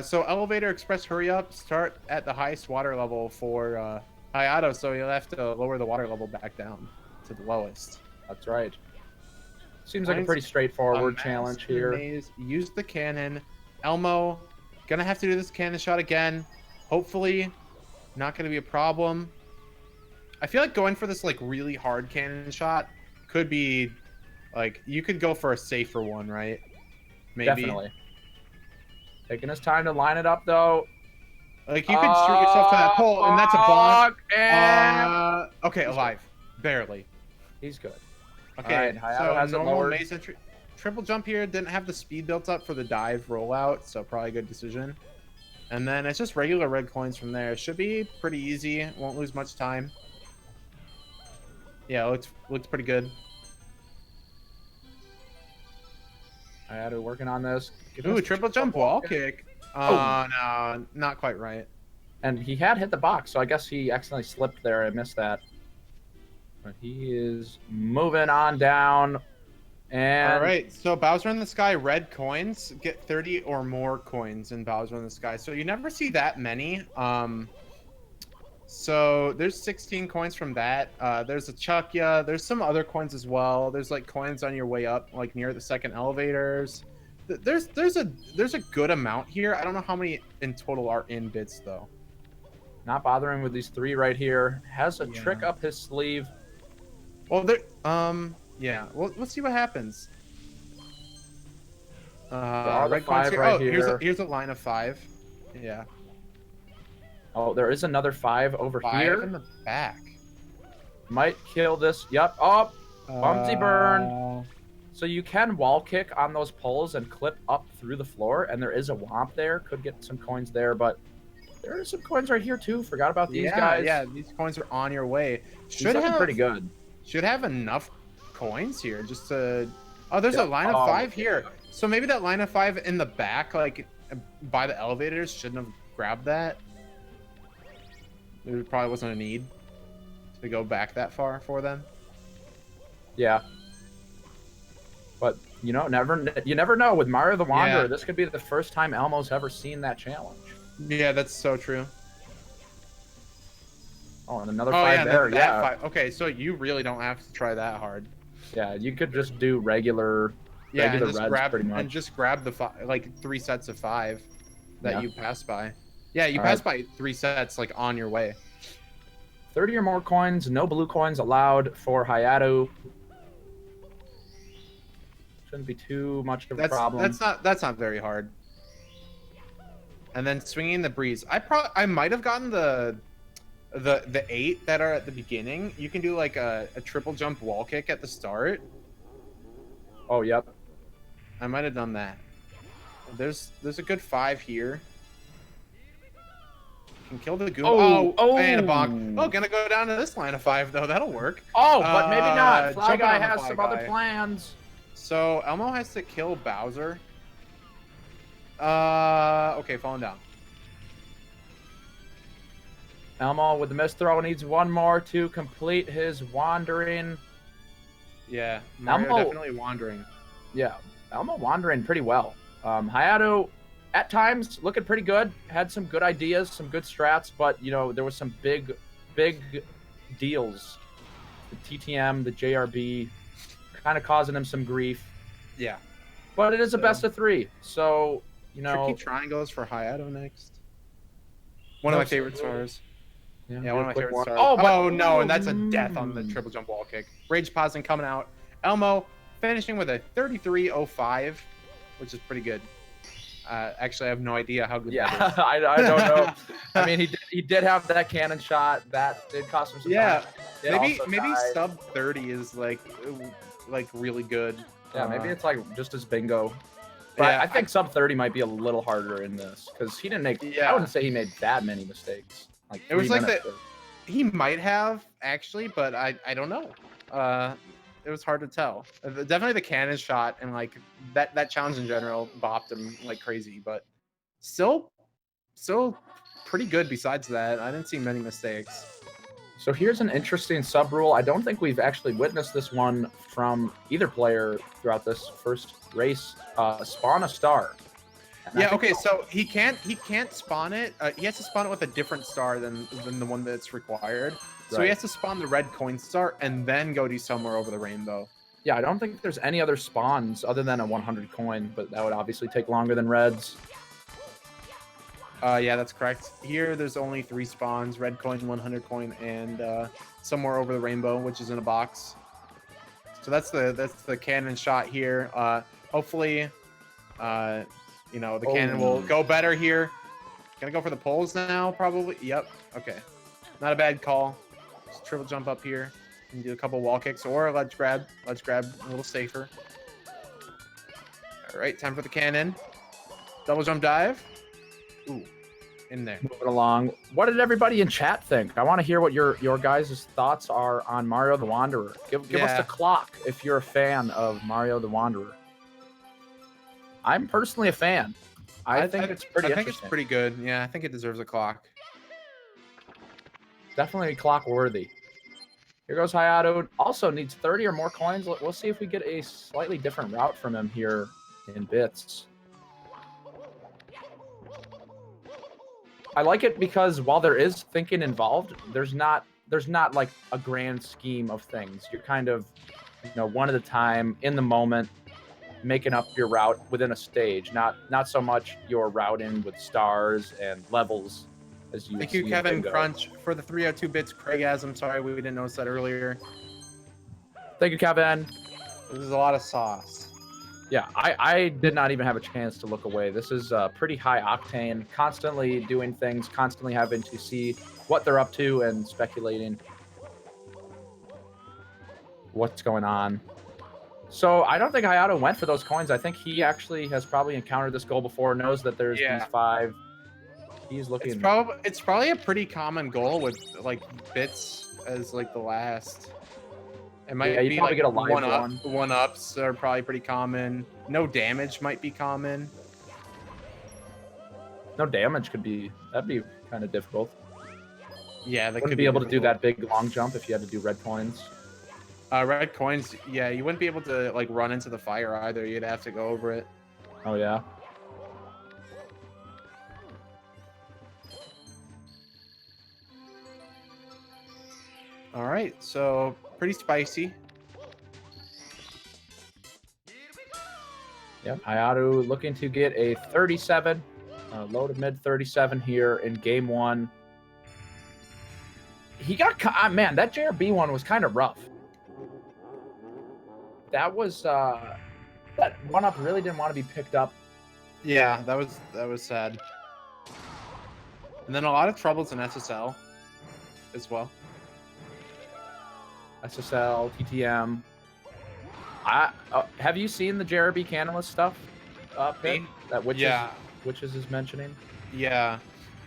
S2: So elevator express hurry up. Start at the highest water level for Hayato, so you'll have to lower the water level back down to the lowest.
S1: That's right. Seems like a pretty straightforward challenge here.
S2: Maze. Use the cannon. Elmo, gonna have to do this cannon shot again. Hopefully, not gonna be a problem. I feel like going for this like really hard cannon shot could be like you could go for a safer one, right? Maybe.
S1: Definitely. Taking his time to line it up though.
S2: Like you could shoot yourself to that pole, and that's a bonk.
S1: And...
S2: Okay, alive, barely.
S1: He's good.
S2: Okay,
S1: right,
S2: so
S1: has
S2: normal maze entry. Triple jump here, didn't have the speed built up for the dive rollout, so probably a good decision. And then it's just regular red coins from there. Should be pretty easy, won't lose much time. Yeah, looks pretty good.
S1: I had to working on this.
S2: Ooh, triple jump wall kick. Oh, no, not quite right.
S1: And he had hit the box, so I guess he accidentally slipped there and missed that. But he is moving on down. And
S2: all right, so Bowser in the Sky red coins, get 30 or more coins in Bowser in the Sky. So you never see that many. So there's 16 coins from that. There's a Chuckya. There's some other coins as well. There's like coins on your way up, like near the second elevators. There's a good amount here. I don't know how many in total are in bits though.
S1: Not bothering with these 3 right here. Has a trick up his sleeve.
S2: Well, there. Yeah. Well, let's see what happens. Red coins here.
S1: Right
S2: here's a line of 5. Yeah.
S1: Oh, there is another 5 over
S2: 5
S1: here.
S2: in the back.
S1: Might kill this. Yep. Oh, bumpsy burn. So you can wall kick on those poles and clip up through the floor, and there is a womp there. Could get some coins there, but there are some coins right here too. Forgot about these guys.
S2: Yeah, these coins are on your way.
S1: Should have pretty good.
S2: Should have enough coins here just to. Oh, there's a line of 5 here. So maybe that line of 5 in the back, like by the elevators, shouldn't have grabbed that. There probably wasn't a need to go back that far for them.
S1: Yeah. But you know, you never know with Mario the Wanderer.
S2: Yeah.
S1: This could be the first time Elmo's ever seen that challenge.
S2: Yeah, that's so true.
S1: Oh, and another
S2: Oh yeah,
S1: 5
S2: and
S1: there.
S2: then that
S1: Yeah.
S2: 5. Okay, so you really don't have to try that hard.
S1: Yeah, you could just do regular
S2: Yeah, and
S1: reds pretty much.
S2: just grab the like 3 sets of 5 that
S1: Yeah.
S2: you pass by. Yeah, you
S1: All
S2: pass
S1: right.
S2: by 3 sets like on your way.
S1: 30 or more coins, no blue coins allowed for Hayato. Shouldn't be too much of a problem.
S2: That's not very hard. And then swinging the breeze. I might have gotten the 8 that are at the beginning. You can do like a triple jump wall kick at the start.
S1: Oh, yep.
S2: I might have done that. There's a good 5 here. Can kill the Goomba. Oh, and a bonk. Oh, gonna go down to this line of 5 though. That'll work.
S1: Oh, but maybe not. Fly
S2: Jumping
S1: Guy
S2: on the
S1: has
S2: Fly
S1: some other
S2: Guy.
S1: plans.
S2: So Elmo has to kill Bowser. Okay, falling down.
S1: Elmo with the missed throw needs one more to complete his wandering.
S2: Yeah, Mario
S1: Elmo
S2: definitely wandering.
S1: Yeah, Elmo wandering pretty well. Hayato, at times, looking pretty good. Had some good ideas, some good strats, but, you know, there was some big deals. The TTM, the JRB, kind of causing him some grief.
S2: Yeah.
S1: But it is a best of 3, so, you know.
S2: Tricky triangles for Hayato next. One of my favorite stars. Yeah, one of my favorite stars. Oh, no, and that's a death on the triple jump wall kick. Rage pausing coming out. Elmo finishing with a 33.05, which is pretty good. Actually, I have no idea how good that is.
S1: I don't know. I mean, he did have that cannon shot. That did cost him some time.
S2: Maybe sub 30 is like really good.
S1: Yeah, maybe it's like just as bingo. But yeah, I think sub 30 might be a little harder in this because he didn't make. I wouldn't say he made that many mistakes. Like
S2: it was like that. He might have actually, but I don't know. It was hard to tell. Definitely the cannon shot and like that challenge in general bopped him like crazy, but still pretty good. Besides that, I didn't see many mistakes.
S1: So here's an interesting sub rule. I don't think we've actually witnessed this one from either player throughout this first race. Spawn a star.
S2: Yeah, okay, so he can't spawn it. He has to spawn it with a different star than the one that's required. So he has to spawn the red coin star and then go do somewhere over the rainbow.
S1: Yeah, I don't think there's any other spawns other than a 100 coin, but that would obviously take longer than reds.
S2: Yeah, that's correct. Here, there's only 3 spawns: red coin, 100 coin, and somewhere over the rainbow, which is in a box. So that's the cannon shot here. Hopefully, you know, the cannon will go better here. Gonna go for the poles now, probably. Yep. Okay. Not a bad call. Just triple jump up here and do a couple wall kicks or a ledge grab. Ledge grab a little safer. All right, time for the cannon. Double jump dive. Ooh, in there.
S1: Moving along. What did everybody in chat think? I want to hear what your guys' thoughts are on Mario the Wanderer. Give us the clock if you're a fan of Mario the Wanderer. I'm personally a fan. I think it's pretty interesting.
S2: I think it's pretty good. Yeah, I think it deserves a clock.
S1: Definitely clock worthy. Here goes Hayato. Also needs 30 or more coins. We'll see if we get a slightly different route from him here in bits. I like it because while there is thinking involved, there's not like a grand scheme of things. You're kind of, you know, one at a time in the moment, making up your route within a stage. Not so much your routing with stars and levels as you.
S2: Thank you, Kevin Crunch, for the 302 bits. Craigasm, sorry we didn't notice that earlier.
S1: Thank you, Kevin.
S2: This is a lot of sauce.
S1: Yeah, I did not even have a chance to look away. This is pretty high octane, constantly doing things, constantly having to see what they're up to and speculating what's going on. So I don't think Hayato went for those coins. I think he actually has probably encountered this goal before, knows that there's these 5. He's looking.
S2: It's probably a pretty common goal with like bits as like the last. It might be like
S1: get a live
S2: one ups are probably pretty common. No damage might be common.
S1: No damage that'd be kind of difficult.
S2: Yeah,
S1: wouldn't be able to do that big long jump if you had to do red coins.
S2: Red coins, yeah, you wouldn't be able to like run into the fire either. You'd have to go over it.
S1: Oh yeah.
S2: All right, so pretty spicy.
S1: Yep, Hayato looking to get a 37, low to mid 37 here in game one. He got, man, that JRB one was kind of rough. That was, that one up really didn't want to be picked up.
S2: Yeah, that was sad. And then a lot of troubles in SSL as well.
S1: SSL, TTM. Have you seen the JRB Canalist stuff? Pit, that Witches is mentioning.
S2: Yeah.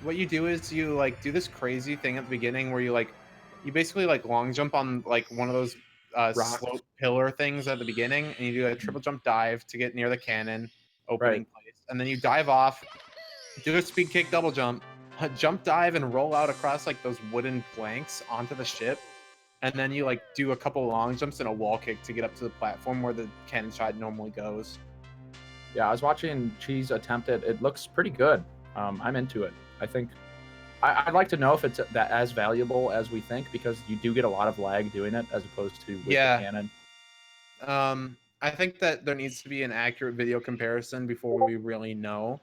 S2: What you do is you like do this crazy thing at the beginning where you basically like long jump on like one of those slope pillar things at the beginning, and you do a triple jump dive to get near the cannon opening place, and then you dive off, do a speed kick double jump, jump dive, and roll out across like those wooden planks onto the ship. And then you like do a couple long jumps and a wall kick to get up to the platform where the cannon shot normally goes.
S1: Yeah, I was watching Cheese attempt it. It looks pretty good. I'm into it. I think I'd like to know if it's that as valuable as we think, because you do get a lot of lag doing it as opposed to with the cannon.
S2: I think that there needs to be an accurate video comparison before we really know,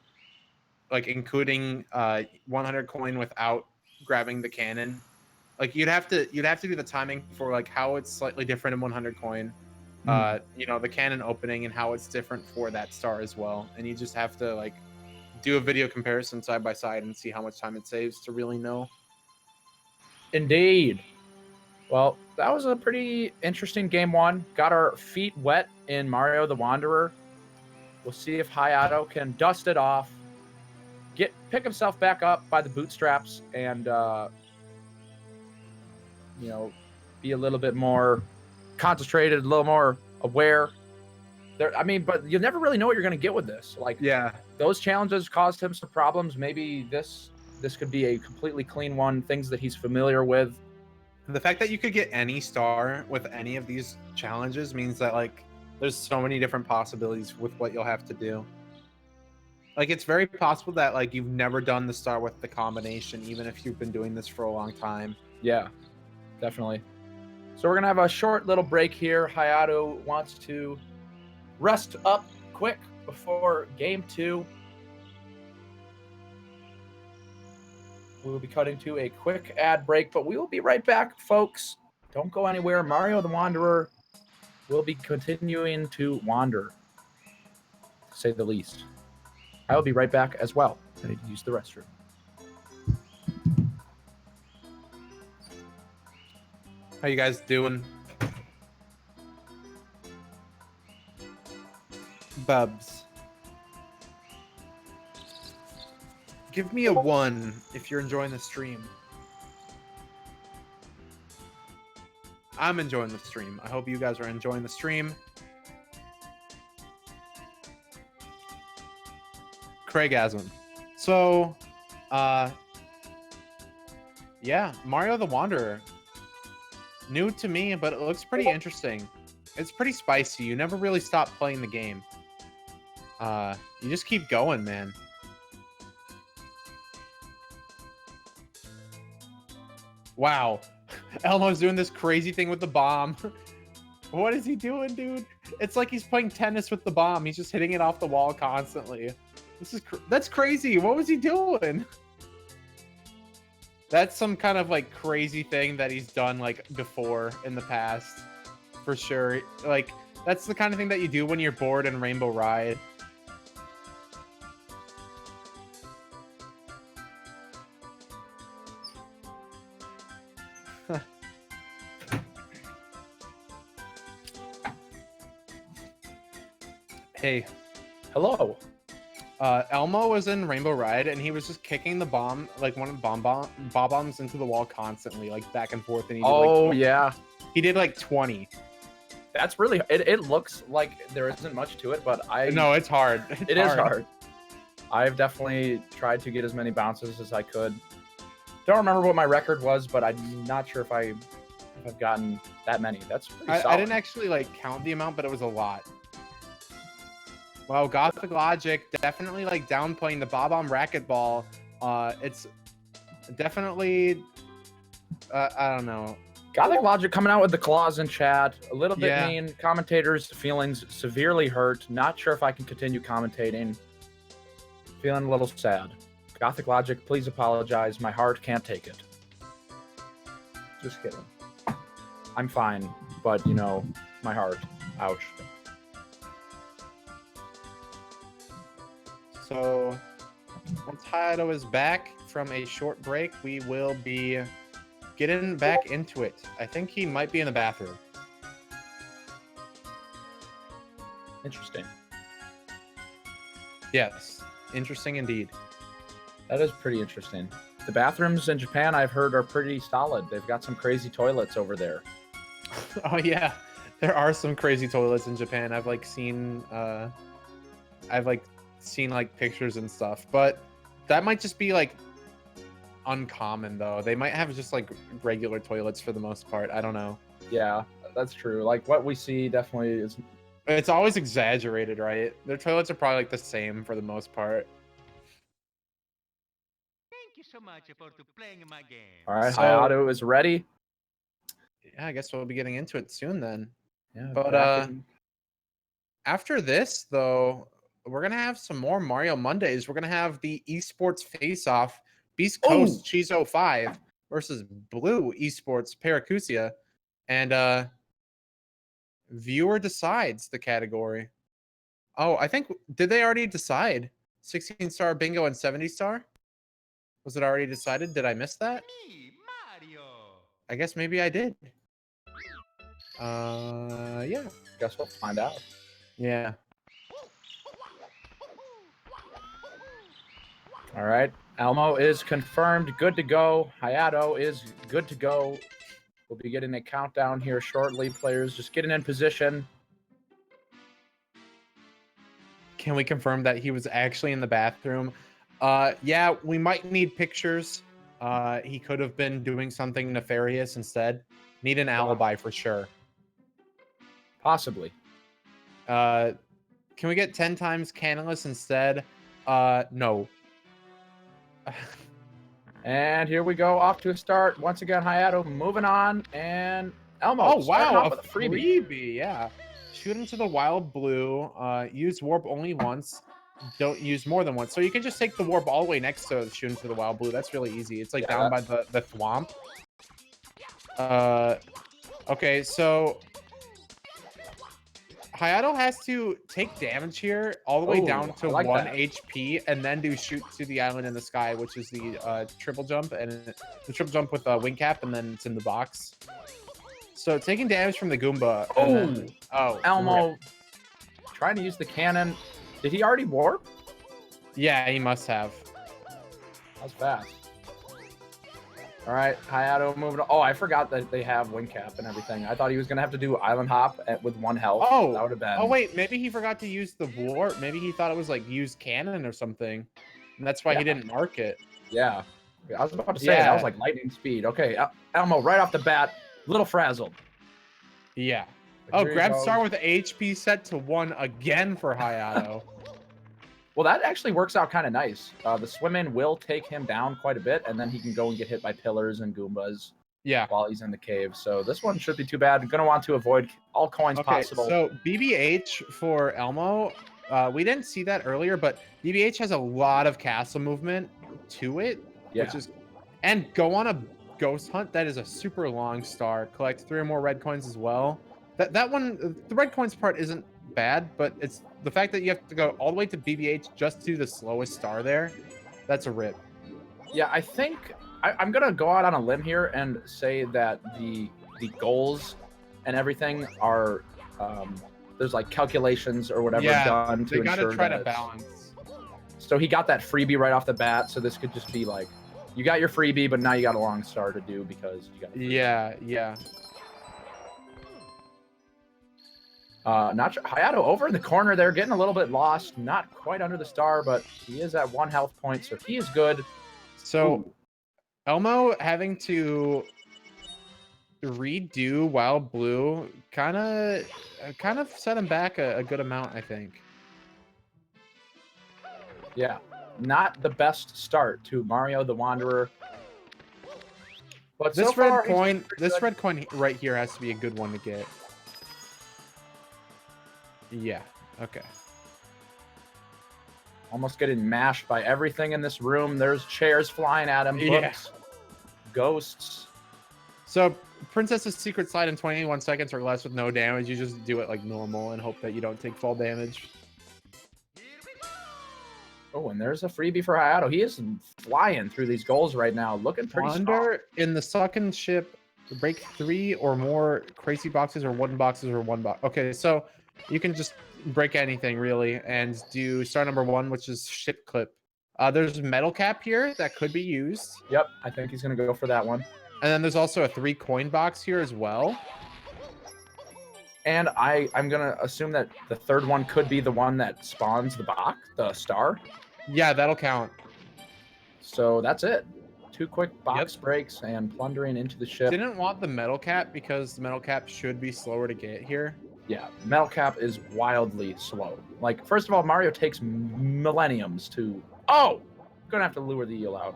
S2: like including 100 coin without grabbing the cannon. Like you'd have to do the timing for like how it's slightly different in 100 coin, you know, the cannon opening and how it's different for that star as well. And you just have to like do a video comparison side by side and see how much time it saves to really know.
S1: Indeed. Well, that was a pretty interesting game one. Got our feet wet in Mario the Wanderer. We'll see if Hayato can dust it off, pick himself back up by the bootstraps, and you know, be a little bit more concentrated, a little more aware. But you never really know what you're going to get with this. Like,
S2: yeah,
S1: those challenges caused him some problems. Maybe this could be a completely clean one. Things that he's familiar with.
S2: The fact that you could get any star with any of these challenges means that like there's so many different possibilities with what you'll have to do. Like it's very possible that like you've never done the star with the combination, even if you've been doing this for a long time.
S1: Yeah, definitely. So we're gonna have a short little break here. Hayato wants to rest up quick before game two. We will be cutting to a quick ad break, but we will be right back, folks. Don't go anywhere. Mario the Wanderer will be continuing to wander, to say the least. I will be right back as well. I need to use the restroom.
S2: How you guys doing? Bubs. Give me a 1 if you're enjoying the stream. I'm enjoying the stream. I hope you guys are enjoying the stream. Craigasm. So, yeah, Mario the Wanderer. New to me, but it looks pretty interesting. It's pretty spicy. You never really stop playing the game. You just keep going, man. Wow. Elmo's doing this crazy thing with the bomb. What is he doing, dude? It's like he's playing tennis with the bomb. He's just hitting it off the wall constantly. That's crazy. What was he doing? That's some kind of like crazy thing that he's done like before in the past, for sure. Like that's the kind of thing that you do when you're bored in Rainbow Ride. Hey.
S1: Hello.
S2: Elmo was in Rainbow Ride, and he was just kicking the bomb, like one of the bombs into the wall constantly, like back and forth. And he did,
S1: yeah.
S2: He did like 20.
S1: That's really, it looks like there isn't much to it, but
S2: No, it's hard.
S1: It is hard. I've definitely tried to get as many bounces as I could. Don't remember what my record was, but I'm not sure if I've gotten that many. That's pretty solid.
S2: I didn't actually like count the amount, but it was a lot. Wow, Gothic Logic definitely like downplaying the Bob-omb racquetball. It's definitely, I don't know.
S1: Gothic Logic coming out with the claws in chat. A little bit
S2: Yeah.
S1: mean. Commentators' feelings severely hurt. Not sure if I can continue commentating. Feeling a little sad. Gothic Logic, please apologize. My heart can't take it. Just kidding. I'm fine, but you know, my heart. Ouch.
S2: So once Hayato is back from a short break, we will be getting back into it. I think he might be in the bathroom.
S1: Interesting.
S2: Yes, interesting indeed.
S1: That is pretty interesting. The bathrooms in Japan, I've heard, are pretty solid. They've got some crazy toilets over there.
S2: Oh yeah, there are some crazy toilets in Japan. I've seen like pictures and stuff, but that might just be like uncommon though. They might have just like regular toilets for the most part. I don't know.
S1: Yeah, that's true. Like what we see definitely is.
S2: It's always exaggerated, right? Their toilets are probably like the same for the most part.
S3: Thank you so much for playing my game.
S1: All right,
S2: So-
S1: Hayato is ready.
S2: Yeah, I guess we'll be getting into it soon then.
S1: Yeah,
S2: But
S1: back in-
S2: after this though, we're gonna have some more Mario Mondays. We're gonna have the esports face-off, Beast Coast Chizo 5 versus Blue Esports Paracusia, and viewer decides the category. Oh, I think did they already decide 16-star bingo and 70-star? Was it already decided? Did I miss that?
S3: Me, Mario.
S2: I guess maybe I did. Yeah.
S1: Guess we'll find out.
S2: Yeah.
S1: All right, Elmo is confirmed, good to go. Hayato is good to go. We'll be getting a countdown here shortly. Players just getting in position.
S2: Can we confirm that he was actually in the bathroom? Yeah, we might need pictures. He could have been doing something nefarious instead. Need an alibi for sure.
S1: Possibly.
S2: Can we get 10 times Canalus instead? No.
S1: And here we go, off to a start. Once again, Hayato moving on, and Elmo.
S2: Oh
S1: starting
S2: wow,
S1: off
S2: a
S1: with a freebie.
S2: freebie. Yeah. Shoot into the wild blue. Use warp only once. Don't use more than once. So you can just take the warp all the way next to shoot into the wild blue. That's really easy. It's like
S1: Yeah,
S2: down by the thwomp. Okay, so Hayato has to take damage here all the way
S1: Ooh,
S2: down to
S1: I like
S2: 1
S1: that.
S2: HP and then do shoot to the island in the sky, which is the triple jump and the triple jump with a wing cap, and then it's in the box. So taking damage from the Goomba. And then,
S1: Elmo
S2: rip.
S1: trying to use the cannon. Did he already warp?
S2: Yeah, he must have.
S1: That was fast. All right, Hayato moving. Oh, I forgot that they have wing cap and everything. I thought he was gonna have to do island hop with 1 health.
S2: Oh,
S1: that would have been.
S2: Oh wait, maybe he forgot to use the warp. Maybe he thought it was like use cannon or something, and that's why he didn't mark it.
S1: Yeah, I was about to say that was
S2: Yeah.
S1: like lightning speed. Okay, Elmo right off the bat, little frazzled.
S2: Yeah.
S1: But
S2: Oh,
S1: here he
S2: grab
S1: goes.
S2: star with the HP set to 1 again for Hayato.
S1: Well, that actually works out kind of nice. The swim in will take him down quite a bit, and then he can go and get hit by pillars and Goombas
S2: Yeah.
S1: while he's in the cave. So this one should be too bad. Gonna want to avoid all coins
S2: Okay,
S1: possible.
S2: so BBH for Elmo, we didn't see that earlier, but BBH has a lot of castle movement to it,
S1: Yeah.
S2: which is, and go on a ghost hunt. That is a super long star. Collect 3 or more red coins as well. That one, the red coins part isn't bad, but it's the fact that you have to go all the way to BBH just to the slowest star there. That's a rip.
S1: Yeah, I think I'm gonna go out on a limb here and say that the goals and everything are there's like calculations or whatever done to
S2: they gotta
S1: ensure
S2: try
S1: that
S2: to
S1: it's-
S2: balance.
S1: So he got that freebie right off the bat. So this could just be like, you got your freebie, but now you got a long star to do because you got.
S2: Yeah.
S1: Not sure. Hayato over in the corner there, getting a little bit lost. Not quite under the star, but he is at 1 health point, so he is good.
S2: So
S1: Ooh.
S2: Elmo having to redo Wild Blue kind of set him back a good amount, I think.
S1: Yeah, not the best start to Mario the Wanderer. But
S2: This
S1: so far,
S2: red
S1: he's
S2: coin,
S1: pretty
S2: this
S1: good.
S2: red coin right here has to be a good one to get. Yeah. Okay.
S1: Almost getting mashed by everything in this room. There's chairs flying at him,
S2: Yeah.
S1: books, ghosts.
S2: So, Princess's Secret Slide in 21 seconds or less with no damage. You just do it like normal and hope that you don't take fall damage.
S1: Oh, and there's a freebie for Hayato. He is flying through these goals right now, looking pretty strong.
S2: Wander in the second ship, break 3 or more crazy boxes or 1 boxes or 1 box. Okay, so you can just break anything really and do star number 1, which is ship clip. There's metal cap here that could be used.
S1: Yep, I think he's going to go for that one.
S2: And then there's also a 3 coin box here as well.
S1: And I'm going to assume that the third one could be the one that spawns the box, the star.
S2: Yeah, that'll count.
S1: So that's it. 2 quick box breaks and plundering into the ship.
S2: Didn't want the metal cap because the metal cap should be slower to get here.
S1: Yeah, metal cap is wildly slow. Like, first of all, Mario takes millenniums to... Oh! Gonna have to lure the eel out.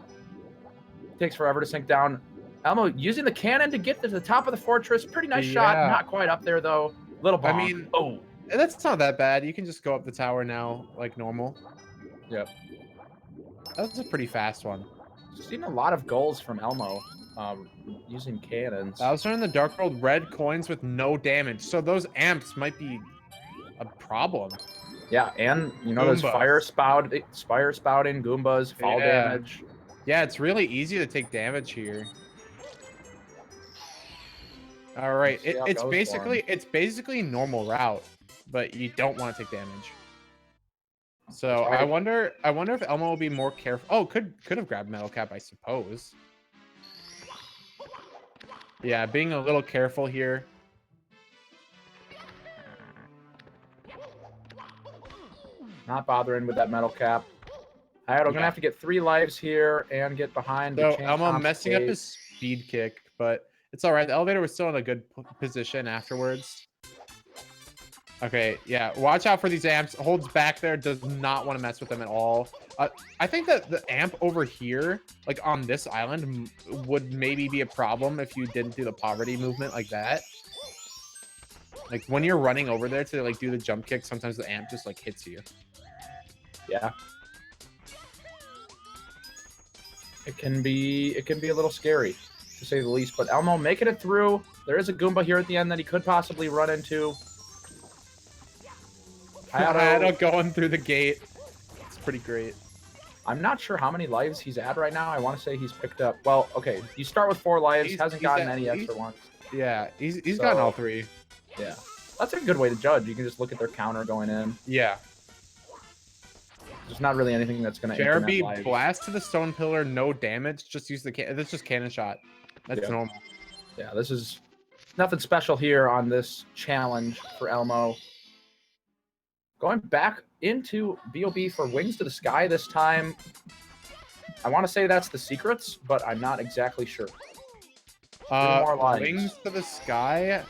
S1: Takes forever to sink down. Elmo using the cannon to get to the top of the fortress. Pretty nice shot. Not quite up there, though. Little bonk.
S2: I mean, that's not that bad. You can just go up the tower now like normal.
S1: Yep.
S2: That's a pretty fast one.
S1: Seen a lot of goals from Elmo using cannons.
S2: Bowser in the Dark World, red coins with no damage. So those amps might be a problem.
S1: Yeah, and you know, there's fire spouting, Goombas, fall damage.
S2: Yeah, it's really easy to take damage here. All right, it's basically normal route, but you don't want to take damage. So I wonder if Elmo will be more careful. Oh, could have grabbed metal cap, I suppose. Yeah, being a little careful here.
S1: Not bothering with that metal cap. Hayato gonna have to get 3 lives here and get behind.
S2: So Elmo messing up his speed kick, but it's all right. The elevator was still in a good position afterwards. Okay, yeah. Watch out for these amps. Holds back there. Does not want to mess with them at all. I think that the amp over here, like on this island, would maybe be a problem if you didn't do the poverty movement like that. Like when you're running over there to like do the jump kick, sometimes the amp just like hits you.
S1: Yeah. It can be a little scary, to say the least. But Elmo making it through. There is a Goomba here at the end that he could possibly run into.
S2: Hayato going through the gate. It's pretty great.
S1: I'm not sure how many lives he's at right now. I want to say he's picked up... Well, okay. You start with 4 lives. Hasn't gotten any extra ones.
S2: Yeah, he's gotten all 3.
S1: Yeah. That's a good way to judge. You can just look at their counter going in.
S2: Yeah.
S1: There's not really anything that's going to...
S2: Jeremy, blast to the stone pillar, no damage. Just use the cannon. That's just cannon shot. That's normal.
S1: Yeah, this is nothing special here on this challenge for Elmo. Going back into BOB for Wings to the Sky this time. I want to say that's the secrets, but I'm not exactly sure. More lives.
S2: Wings to the Sky,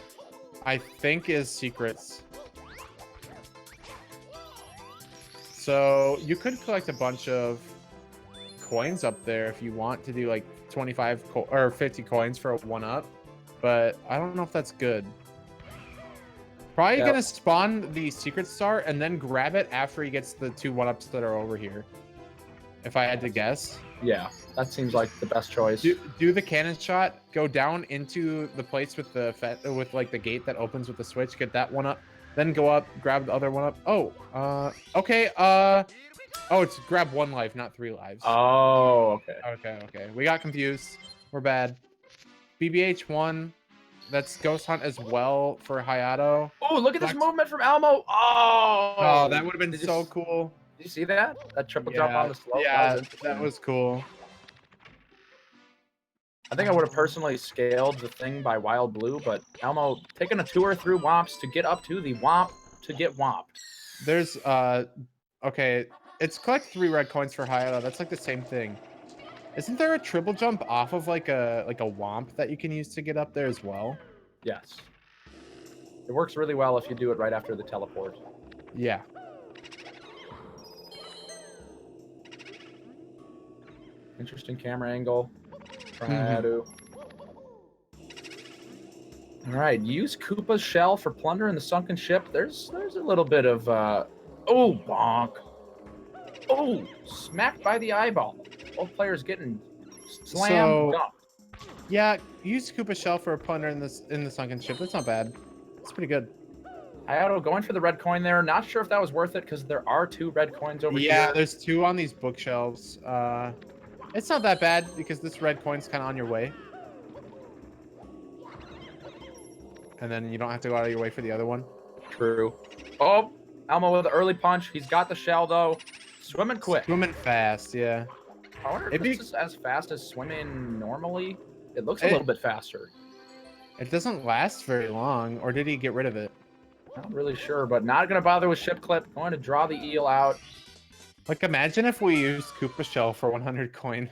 S2: I think, is secrets. So you could collect a bunch of coins up there if you want to do like 25 or 50 coins for a 1-up, but I don't know if that's good. Probably gonna spawn the secret star and then grab it after he gets the 2 1-ups that are over here. If I had to guess.
S1: Yeah, that seems like the best choice.
S2: Do the cannon shot, go down into the place with the like the gate that opens with the switch, get that 1-up, then go up, grab the other 1-up. Oh, okay. Oh, it's grab 1 life, not 3 lives.
S1: Oh, okay.
S2: Okay. We got confused. We're bad. BBH 1. That's Ghost Hunt as well for Hayato.
S1: Oh, look at this movement from Elmo. Oh,
S2: that would have been so cool.
S1: Did you see that? That triple jump on the slope?
S2: Yeah, that was cool.
S1: I think I would have personally scaled the thing by Wild Blue, but Elmo taking a tour through Womps to get up to the Womp to get Womped.
S2: There's, okay, it's collect 3 red coins for Hayato. That's like the same thing. Isn't there a triple jump off of like a Womp that you can use to get up there as well?
S1: Yes. It works really well if you do it right after the teleport.
S2: Yeah.
S1: Interesting camera angle for Hayato. All right, use Koopa's shell for plunder in the sunken ship. There's a little bit of oh, bonk. Oh, smacked by the eyeball. Both players getting slammed,
S2: So
S1: dumped.
S2: yeah, use Koopa Shell for a plunder in the sunken ship. That's not bad. It's pretty good.
S1: Hayato going for the red coin there. Not sure if that was worth it because there are 2 red coins over
S2: Yeah,
S1: here.
S2: there's 2 on these bookshelves. It's not that bad because this red coin's kind of on your way. And then you don't have to go out of your way for the other one.
S1: True. Oh, Elmo with the early punch. He's got the shell though. Swimming quick.
S2: Swimming fast, yeah.
S1: I wonder if this is as fast as swimming normally. It looks a little bit faster.
S2: It doesn't last very long, or did he get rid of it?
S1: Not really sure, but not going to bother with ship clip. Going to draw the eel out.
S2: Like, imagine if we used Koopa Shell for 100 coin.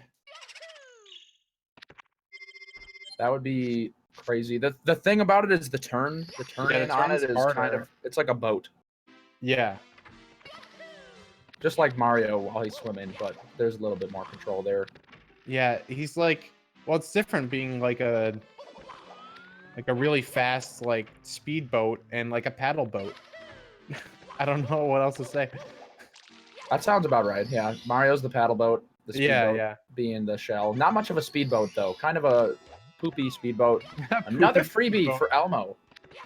S1: That would be crazy. The thing about it is the turn. The turning on it is
S2: harder.
S1: kind of, it's like a boat.
S2: Yeah.
S1: Just like Mario while he's swimming, but there's a little bit more control there.
S2: Yeah, he's like, well, it's different being like a really fast like speedboat and like a paddle boat. I don't know what else to say.
S1: That sounds about right. Yeah, Mario's the paddle boat. The speedboat being the shell. Not much of a speedboat though. Kind of a poopy speedboat. Another freebie for Elmo.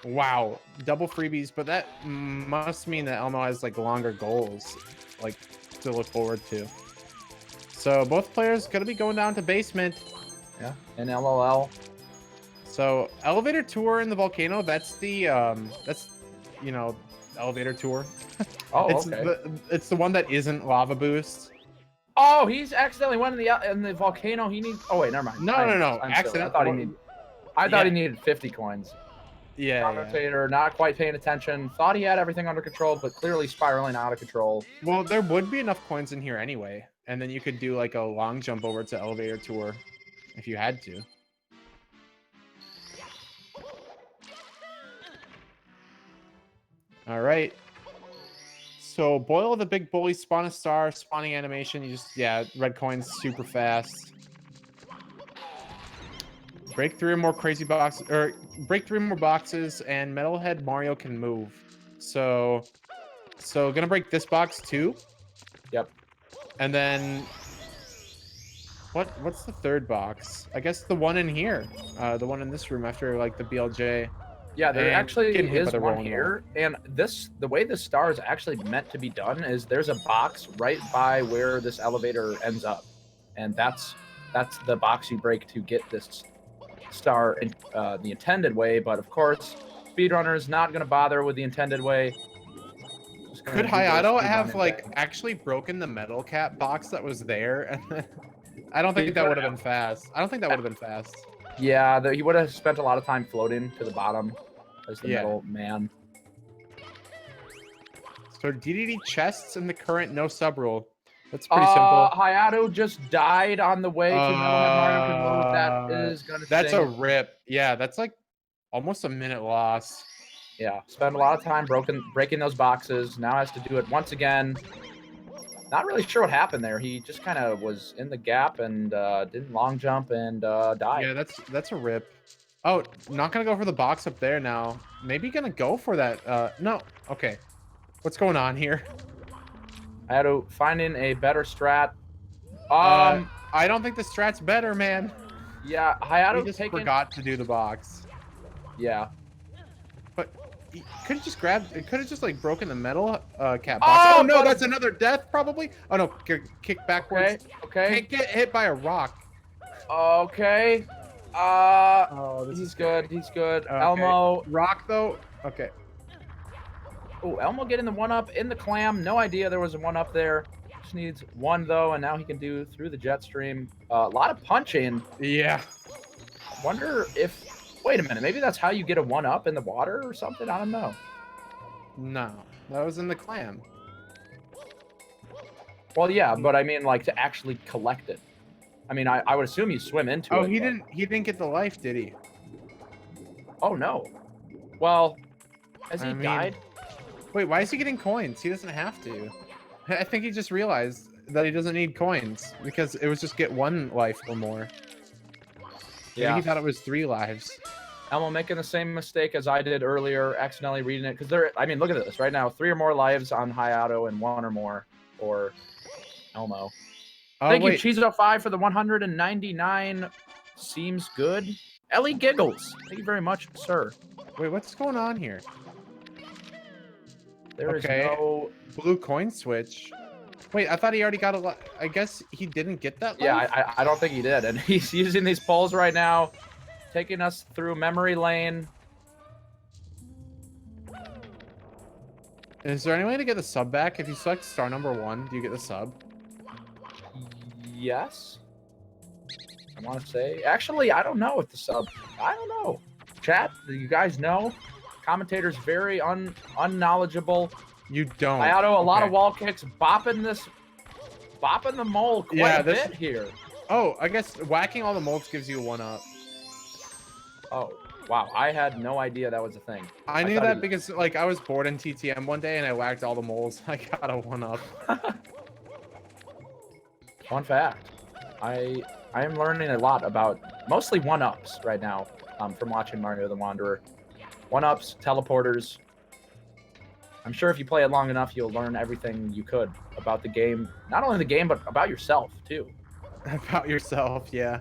S2: Wow, double freebies, but that must mean that Elmo has like longer goals, like to look forward to. So both players gonna be going down to basement.
S1: Yeah, and LOL.
S2: So elevator tour in the volcano. That's the you know, elevator tour.
S1: Oh,
S2: it's
S1: okay.
S2: It's the one that isn't lava boost.
S1: Oh, he's accidentally went in the volcano. He needs. Oh wait, never mind.
S2: No.
S1: Accident. I thought he needed 50 coins.
S2: Yeah.
S1: Commentator not quite paying attention. Thought he had everything under control, but clearly spiraling out of control.
S2: Well, there would be enough coins in here anyway, and then you could do like a long jump over to elevator tour if you had to. All right. So boil the big bully, spawn a star, spawning animation. You just, red coins super fast. Break 3 more crazy boxes, or break 3 more boxes, and Metalhead Mario can move. So gonna break this box too.
S1: Yep.
S2: And then what's the third box? I guess the one in here, the one in this room after like the BLJ.
S1: Yeah, there actually is one
S2: rolling
S1: here, and the way this star is actually meant to be done is there's a box right by where this elevator ends up, and that's the box you break to get this star in the intended way. But of course, speedrunners not going to bother with the intended way.
S2: Could Hayato have like actually broken the metal cap box that was there? And I don't think that would have been fast. I don't think that would have been fast.
S1: Yeah, he would have spent a lot of time floating to the bottom as the middle man.
S2: So DDD chests in the current no sub rule. That's pretty simple.
S1: Hayato just died on the way to Metalhead Mario can move. That is gonna.
S2: That's a rip. Yeah, that's like almost a minute loss.
S1: Yeah, spent a lot of time breaking those boxes. Now has to do it once again. Not really sure what happened there. He just kind of was in the gap and didn't long jump and died.
S2: Yeah, that's a rip. Oh, not gonna go for the box up there now. Maybe gonna go for that. No. Okay. What's going on here?
S1: Hayato finding a better strat.
S2: I don't think the strat's better, man.
S1: Yeah, Hayato
S2: just forgot to do the box.
S1: Yeah.
S2: But he could have just could have just like broken the metal cap box. Oh no, that's another death probably. Oh no, kick backwards.
S1: Okay.
S2: Can't get hit by a rock.
S1: Okay. He's good. He's good. Okay. Elmo.
S2: Rock though. Okay.
S1: Oh, Elmo getting the 1-up in the clam. No idea there was a 1-up there. Just needs 1 though, and now he can do through the jet stream. A lot of punching.
S2: Yeah.
S1: Wonder if. Wait a minute. Maybe that's how you get a 1-up in the water or something. I don't know.
S2: No, that was in the clam.
S1: Well, yeah, but I mean, like to actually collect it. I mean, I would assume you swim into it.
S2: Oh, he didn't get the life, did he?
S1: Oh no. Well, has he died?
S2: Wait, why is he getting coins? He doesn't have to. I think he just realized that he doesn't need coins because it was just get 1 life or more. Yeah. Maybe he thought it was 3 lives.
S1: Elmo making the same mistake as I did earlier, accidentally reading it. Because I mean, look at this right now. 3 or more lives on Hayato and 1 or more for Elmo.
S2: Oh,
S1: Thank you,
S2: wait.
S1: Cheezo5 for the 199. Seems good. Ellie Giggles. Thank you very much, sir.
S2: Wait, what's going on here?
S1: There is
S2: Okay.
S1: no...
S2: Blue coin switch. Wait, I thought he already got a lot. I guess he didn't get that
S1: Yeah,
S2: life?
S1: I don't think he did. And he's using these polls right now, taking us through memory lane.
S2: Is there any way to get the sub back? If you select star number 1, do you get the sub?
S1: Yes. I want to say. Actually, I don't know if the sub... I don't know. Chat, do you guys know? Commentator's very unknowledgeable.
S2: You don't.
S1: Hayato, a lot
S2: Okay.
S1: of wall kicks, bopping the mole quite a bit here.
S2: Oh, I guess whacking all the molds gives you a 1-up.
S1: Oh, wow. I had no idea that was a thing.
S2: I knew that because, like, I was bored in TTM one day and I whacked all the moles. I got a 1-up.
S1: Fun fact. I am learning a lot about mostly 1-ups right now from watching Mario the Wanderer. 1-ups, teleporters. I'm sure if you play it long enough, you'll learn everything you could about the game. Not only the game, but about yourself, too.
S2: About yourself, yeah.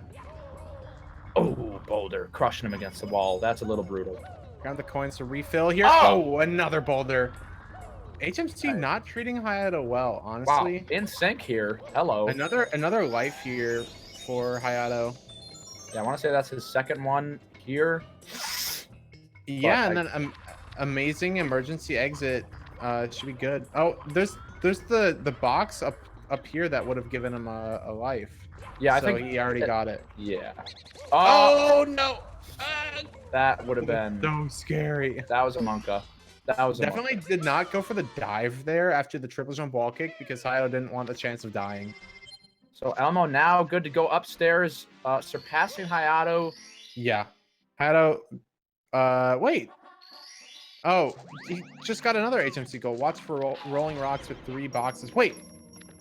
S1: Oh, Boulder. Crushing him against the wall. That's a little brutal.
S2: Got the coins to refill here.
S1: Oh!
S2: Oh, another boulder. HMC not treating Hayato well, honestly.
S1: Wow, in sync here. Hello.
S2: Another life here for Hayato.
S1: Yeah, I want to say that's his second one here.
S2: Yeah, and then amazing emergency exit should be good. Oh, there's the box up here that would have given him a life.
S1: Yeah,
S2: so I think he already got it.
S1: Yeah.
S2: Oh no!
S1: That would have been
S2: so scary.
S1: That was a Monka. That was
S2: definitely did not go for the dive there after the triple jump wall kick because Hayato didn't want the chance of dying.
S1: So Elmo now good to go upstairs, surpassing Hayato.
S2: Yeah, Hayato. Wait. Oh, he just got another HMC goal. Watch for rolling rocks with 3 boxes. Wait,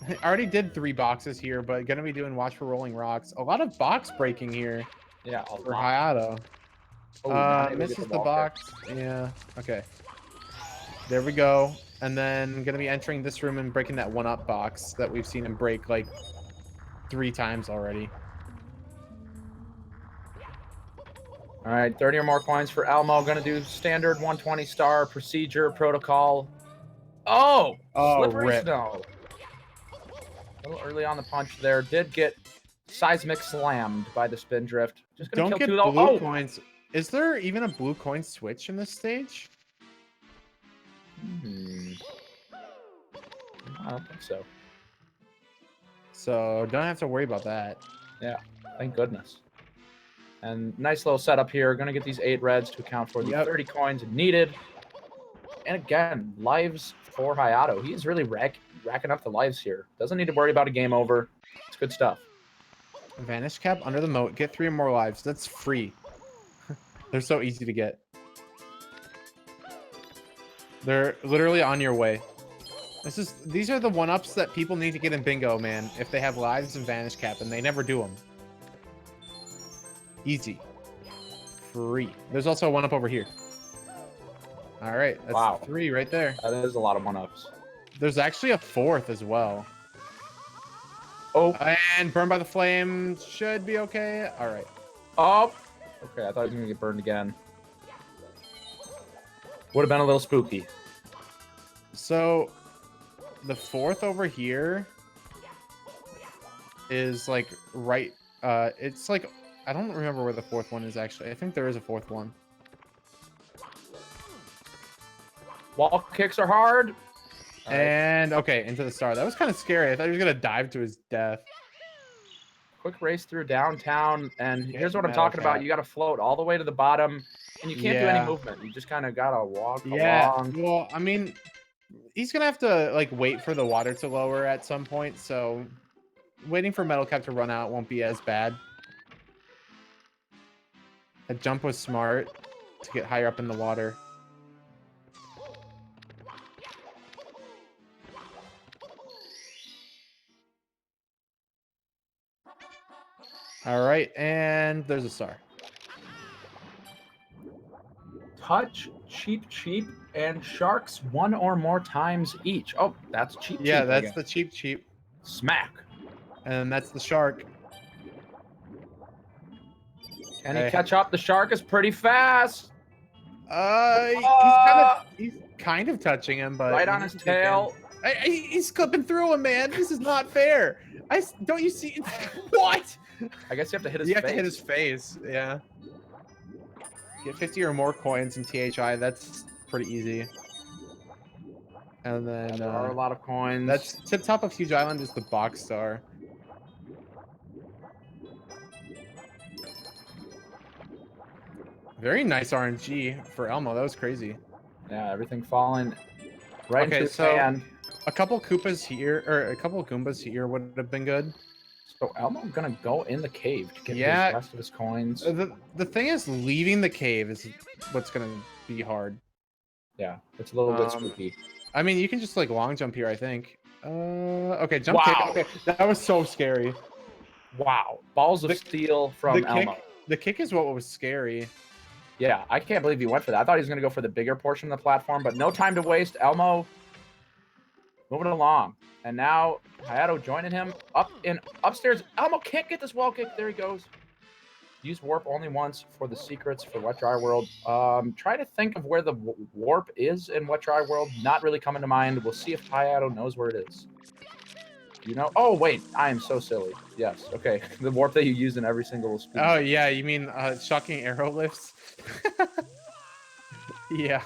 S2: I already did 3 boxes here, but gonna be doing watch for rolling rocks. A lot of box breaking here.
S1: Yeah,
S2: for Hayato.
S1: Oh,
S2: misses the box. Yeah. Okay. There we go. And then gonna be entering this room and breaking that 1-up box that we've seen him break like 3 times already.
S1: All right, 30 or more coins for Elmo. Gonna do standard 120 star procedure protocol. Oh, slippery
S2: rip.
S1: snow. A little early on the punch there. Did get seismic slammed by the spin drift. Just gonna
S2: Don't
S1: kill
S2: get
S1: 2
S2: blue coins. Is there even a blue coin switch in this stage?
S1: I don't think so.
S2: So don't have to worry about that.
S1: Yeah, thank goodness. And nice little setup here. Going to get these 8 reds to account for the 30 coins needed. And again, lives for Hayato. He's really racking up the lives here. Doesn't need to worry about a game over. It's good stuff.
S2: Vanish cap under the moat. Get 3 or more lives. That's free. They're so easy to get. They're literally on your way. These are the 1-ups that people need to get in bingo, man. If they have lives and vanish cap, and they never do them. Easy. Free. There's also a 1-up over here. All right, that's 3 right there.
S1: That is a lot of 1-ups.
S2: There's actually a 4th as well.
S1: Oh.
S2: And Burned by the Flame should be okay. All right.
S1: Oh. Okay, I thought he was going to get burned again. Would have been a little spooky.
S2: So, the 4th over here is like right. It's like I don't remember where the 4th one is actually. I think there is a 4th one.
S1: Wall kicks are hard.
S2: And okay, into the star. That was kind of scary. I thought he was gonna dive to his death.
S1: Quick race through downtown, and here's what I'm talking about. You got to float all the way to the bottom, and you can't do any movement. You just kind of gotta walk along.
S2: Well, I mean, he's gonna have to like wait for the water to lower at some point. So, waiting for Metal Cap to run out won't be as bad. That jump was smart to get higher up in the water. All right, and there's a star.
S1: touch, cheap, and sharks one or more times each. Oh, that's cheap.
S2: Yeah,
S1: I
S2: that's
S1: guess.
S2: the cheap.
S1: Smack.
S2: And that's the shark.
S1: Can he catch up? The shark is pretty fast.
S2: He's kind of touching him, but
S1: Right
S2: he
S1: on
S2: needs
S1: his
S2: to take damage.
S1: tail.
S2: He's clipping through him, man. This is not fair. Don't you see? What?
S1: I guess you have to hit his
S2: You
S1: face.
S2: have to hit his face. Yeah. Get 50 or more coins in THI. That's pretty easy. And then
S1: There are a lot of coins.
S2: that's tip top of Huge Island is the box star. Very nice RNG for Elmo. That was crazy.
S1: Yeah, everything falling right into his
S2: so
S1: hand.
S2: a couple Koopas here, or a couple of Goombas here would have been good.
S1: So Elmo gonna go in the cave to get the rest of his coins.
S2: The thing is, leaving the cave is what's gonna be hard.
S1: Yeah, it's a little bit spooky.
S2: I mean, you can just like long jump here, I think. Okay, jump kick. Okay, that was so scary.
S1: Wow, balls of steel from Elmo.
S2: The kick is what was scary.
S1: Yeah, I can't believe he went for that. I thought he was going to go for the bigger portion of the platform, but no time to waste. Elmo moving along. And now Hayato joining him upstairs. Elmo can't get this wall kick. There he goes. Use warp only once for the secrets for Wet Dry World. Try to think of where the warp is in Wet Dry World. Not really coming to mind. We'll see if Hayato knows where it is. You know? Oh, wait. I am so silly. Yes. Okay. The warp that you use in every single speed.
S2: Oh, yeah. You mean shocking arrow lifts? Yeah.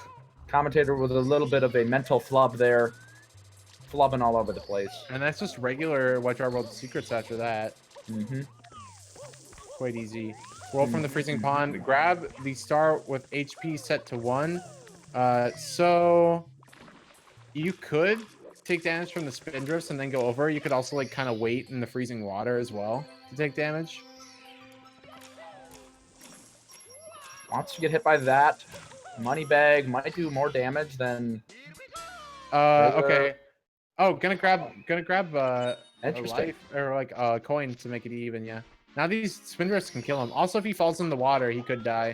S1: Commentator with a little bit of a mental flub there. Flubbing all over the place.
S2: And that's just regular Wet Dry World secrets after that.
S1: Mm-hmm.
S2: Quite easy. Roll from the freezing pond. Grab the star with HP set to 1. So you could take damage from the spin drifts and then go over. You could also like kind of wait in the freezing water as well to take damage.
S1: Wants to get hit by that. Money bag might do more damage than.
S2: Okay. Oh, gonna grab a
S1: Interesting.
S2: life or like a coin to make it even. Yeah. Now these spin drifts can kill him. Also, if he falls in the water, he could die.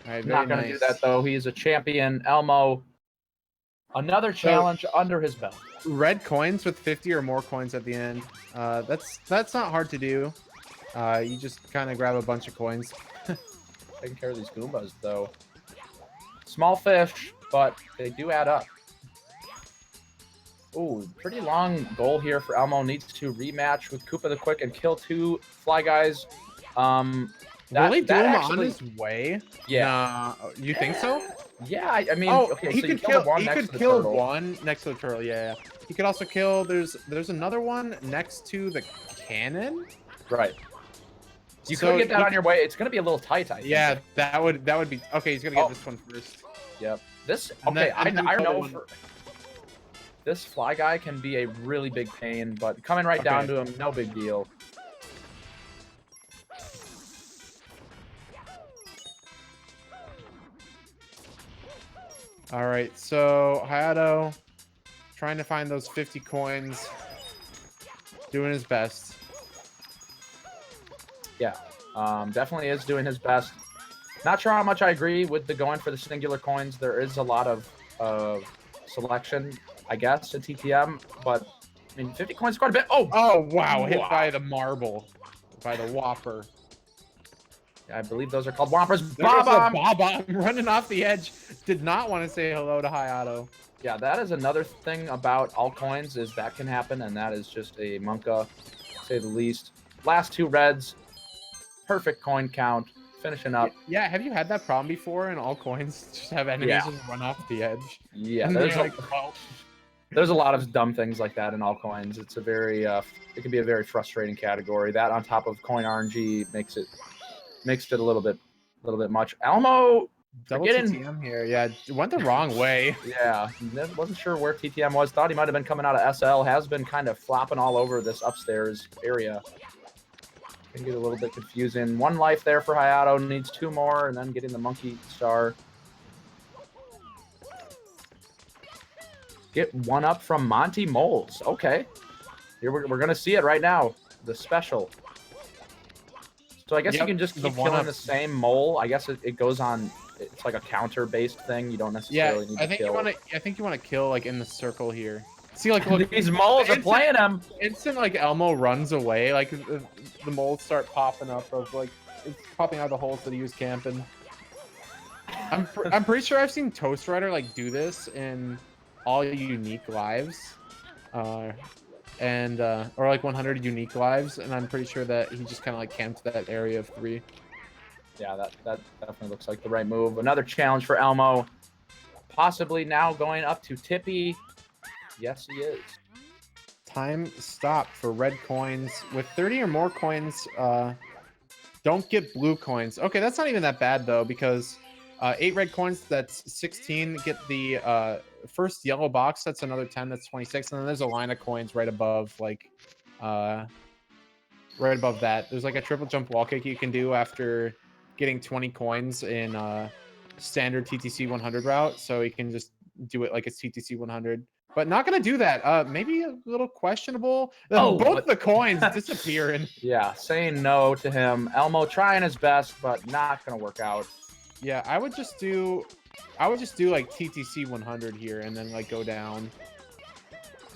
S2: All right,
S1: Not gonna do that though. He is a champion. Elmo. Another challenge under his belt.
S2: Red coins with 50 or more coins at the end. That's not hard to do. You just kind of grab a bunch of coins.
S1: Taking care of these Goombas though. Small fish, but they do add up. Ooh, pretty long goal here for Elmo. Needs to rematch with Koopa the Quick and kill 2 Fly Guys.
S2: Will he do him on his way?
S1: Yeah.
S2: Nah, you think so?
S1: Yeah, I mean, okay,
S2: he
S1: so
S2: could
S1: you kill one
S2: he
S1: next
S2: could
S1: to the
S2: kill
S1: turtle.
S2: one next to the turtle. Yeah. He could also kill. There's another one next to the cannon.
S1: Right. You
S2: So
S1: could get that on your way. It's gonna be a little tight, I think.
S2: Yeah, that would be okay. He's gonna get this one first.
S1: Yep. This
S2: And
S1: okay.
S2: then
S1: I
S2: the
S1: know
S2: one-
S1: for this Fly Guy can be a really big pain, but coming right down to him, no big deal.
S2: All right, so Hayato trying to find those 50 coins, doing his best.
S1: Yeah, definitely is doing his best. Not sure how much I agree with the going for the singular coins. There is a lot of selection, I guess, in TTM, but I mean, 50 coins is quite a bit.
S2: Oh wow, hit by the marble, by the Whopper.
S1: I believe those are called Whoppers.
S2: Bob-omb running off the edge. Did not want to say hello to Hayato.
S1: Yeah, that is another thing about all coins is that can happen, and that is just a Monka, to say the least. Last 2 reds, perfect coin count, finishing up.
S2: Yeah, have you had that problem before in all coins? Just have enemies just run off the edge.
S1: Yeah,
S2: And
S1: there's a lot of dumb things like that in all coins. It's a very, it can be a very frustrating category. That on top of coin RNG makes it a little bit much. Elmo
S2: double TTM here. Yeah, went the wrong way.
S1: Yeah, wasn't sure where TTM was. Thought he might have been coming out of SL. Has been kind of flopping all over this upstairs area. Can get a little bit confusing. 1 life there for Hayato. Needs 2 more, and then getting the monkey star. Get 1 up from Monty Moles. Okay, here we're gonna see it right now. The special. So I guess you
S2: Yep,
S1: can just
S2: the
S1: keep killing
S2: one-up.
S1: the same mole. I guess it goes on. It's like a counter-based thing. You don't
S2: Yeah,
S1: necessarily need to
S2: I think
S1: kill.
S2: you want to kill like in the circle here. See, like look,
S1: These moles are
S2: instant-
S1: playing him.
S2: Instant like Elmo runs away, like the moles start popping up of like it's popping out of the holes that he was camping. I'm pretty sure I've seen Toast Rider like do this in all unique lives, and or like 100 unique lives, and I'm pretty sure that he just kind of like camped that area of 3.
S1: Yeah, that definitely looks like the right move. Another challenge for Elmo. Possibly now going up to Tippy. Yes, he is.
S2: Time stop for red coins. With 30 or more coins, don't get blue coins. Okay, that's not even that bad though, because 8 red coins, that's 16. Get the first yellow box, that's another 10, that's 26. And then there's a line of coins right above, like, right above that. There's like a triple jump wall kick you can do after getting 20 coins in standard TTC 100 route. So you can just do it like it's TTC 100. But not gonna do that. Maybe a little questionable.
S1: Oh,
S2: Both
S1: but-
S2: the coins disappearing.
S1: Yeah, saying no to him. Elmo trying his best, but not gonna work out.
S2: Yeah, I would just do like TTC 100 here and then like go down.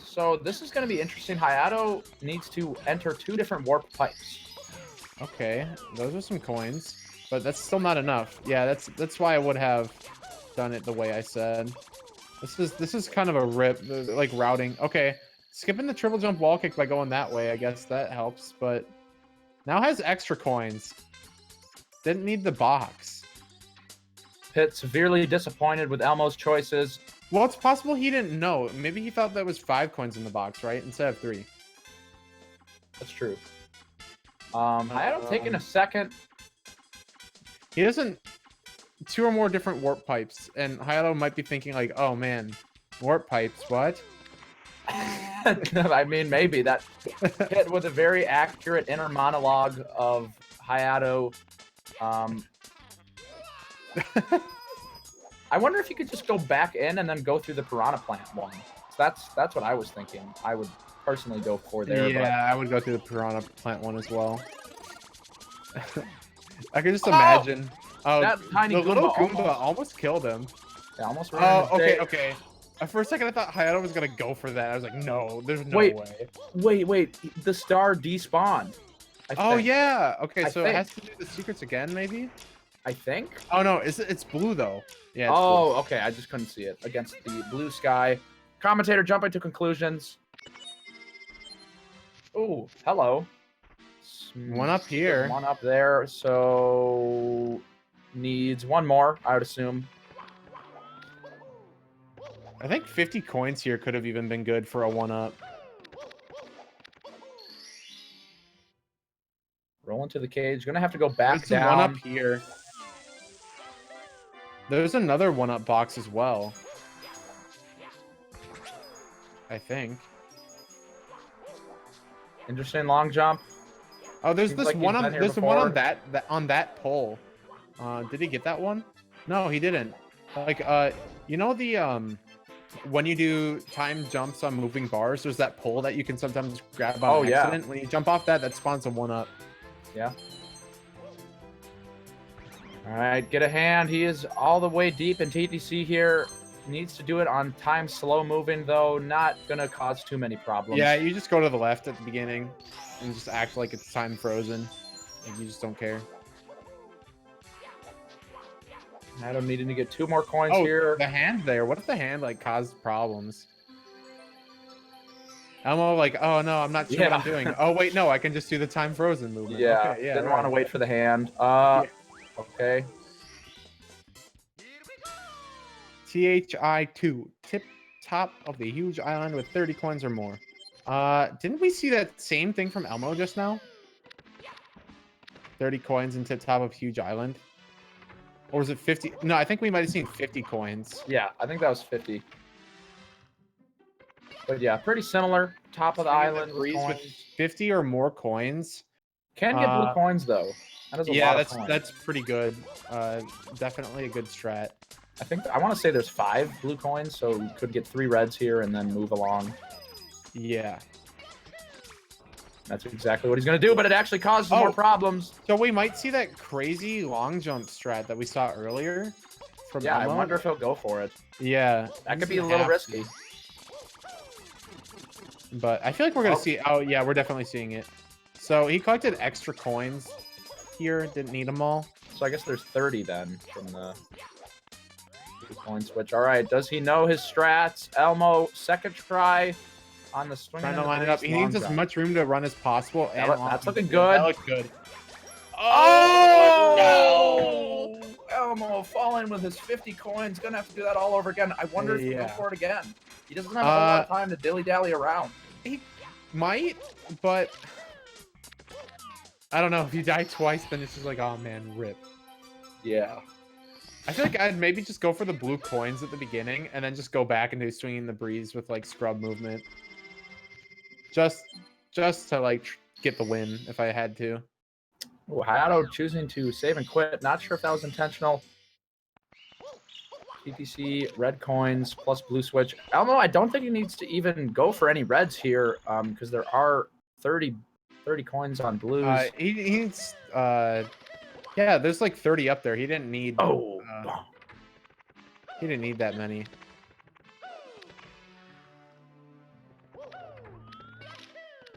S1: So this is gonna be interesting. Hayato needs to enter 2 different warp pipes.
S2: Okay, those are some coins, but that's still not enough. Yeah, that's why I would have done it the way I said. This is kind of a rip, like routing. Okay, skipping the triple jump wall kick by going that way, I guess that helps, but now has extra coins. Didn't need the box.
S1: Pit severely disappointed with Elmo's choices.
S2: Well, it's possible he didn't know. Maybe he thought that was 5 coins in the box, right? Instead of 3.
S1: That's true. Hayato taking a second.
S2: He doesn't... 2 or more different warp pipes, and Hayato might be thinking like, oh man, warp pipes, what?
S1: I mean, maybe that hit with a very accurate inner monologue of Hayato. I wonder if you could just go back in and then go through the piranha plant one. That's what I was thinking. I would personally go for there.
S2: Yeah, I would go through the piranha plant one as well. I can just imagine. Oh,
S1: that tiny
S2: the little
S1: Goomba
S2: Goomba almost killed him.
S1: Yeah, almost.
S2: Oh, okay. For a second, I thought Hayato was gonna go for that. I was like, no, there's no way.
S1: Wait. The star despawned.
S2: Oh yeah. Okay,
S1: I
S2: so
S1: think.
S2: it has to do the secrets again, maybe.
S1: I think.
S2: Oh no, it's blue though. Yeah. It's
S1: Oh, okay. I just couldn't see it against the blue sky. Commentator jumping to conclusions. Oh, hello.
S2: One up here.
S1: One up there. So needs one more, I would assume.
S2: I think 50 coins here could have even been good for a 1-up.
S1: Roll into the cage. Gonna have to go back
S2: There's
S1: down.
S2: 1-up here. There's another 1-up box as well. I think.
S1: Interesting long jump.
S2: Oh, there's
S1: Seems
S2: this
S1: like he's
S2: one on
S1: been here
S2: there's the one on
S1: before.
S2: on that pole. Did he get that one? No, he didn't. Like you know the when you do time jumps on moving bars, there's that pole that you can sometimes grab on accident. When you jump off that, that spawns a 1-up.
S1: Yeah. All right, get a hand. He is all the way deep in TTC here. Needs to do it on time slow moving, though. Not going to cause too many problems.
S2: Yeah, you just go to the left at the beginning and just act like it's time frozen. Like you just don't care.
S1: Adam needing to get 2 more coins
S2: Oh,
S1: here.
S2: the hand there. What if the hand like caused problems? Elmo like, oh no, I'm not sure what I'm doing. Oh wait, no, I can just do the time frozen movement.
S1: Yeah,
S2: Okay, yeah.
S1: didn't
S2: right.
S1: want to wait for the hand.
S2: Yeah.
S1: Okay.
S2: THI2, tip top of the huge island with 30 coins or more. Didn't we see that same thing from Elmo just now? 30 coins and tip top of huge island. Or was it 50? No, I think we might have seen 50 coins.
S1: Yeah, I think that was 50. But yeah, pretty similar. Top of the island with
S2: With
S1: coins.
S2: 50 or more coins.
S1: Can get blue coins, though. That is a lot of coins.
S2: That's pretty good. Definitely a good strat.
S1: I want to say there's 5 blue coins, so we could get 3 reds here and then move along.
S2: Yeah.
S1: That's exactly what he's going to do, but it actually causes more problems.
S2: So we might see that crazy long jump strat that we saw earlier from
S1: Yeah,
S2: Elmo.
S1: I wonder if he'll go for it.
S2: Yeah.
S1: That could be a little risky.
S2: But I feel like we're going to see... Oh, yeah, we're definitely seeing it. So he collected extra coins here. Didn't need them all.
S1: So I guess there's 30 then from the coin switch. All right, does he know his strats? Elmo, second try on the swing.
S2: Trying to line it up. He needs as much room to run as possible. And
S1: that's looking good.
S2: That looks good.
S1: Oh, no! Elmo falling with his 50 coins. Gonna have to do that all over again. I wonder if he'll go for it again. He doesn't have a whole lot of time to dilly-dally around.
S2: He might, but I don't know. If you die twice, then it's just like, oh man, rip.
S1: Yeah.
S2: I feel like I'd maybe just go for the blue coins at the beginning and then just go back and do swinging the breeze with like scrub movement. Just to like get the win if I had to.
S1: Oh, Hayato choosing to save and quit. Not sure if that was intentional. TTC, red coins, plus blue switch. Elmo, I don't think he needs to even go for any reds here because there are 30 coins on blues.
S2: He needs... yeah, there's like 30 up there. He didn't need... he didn't need that many.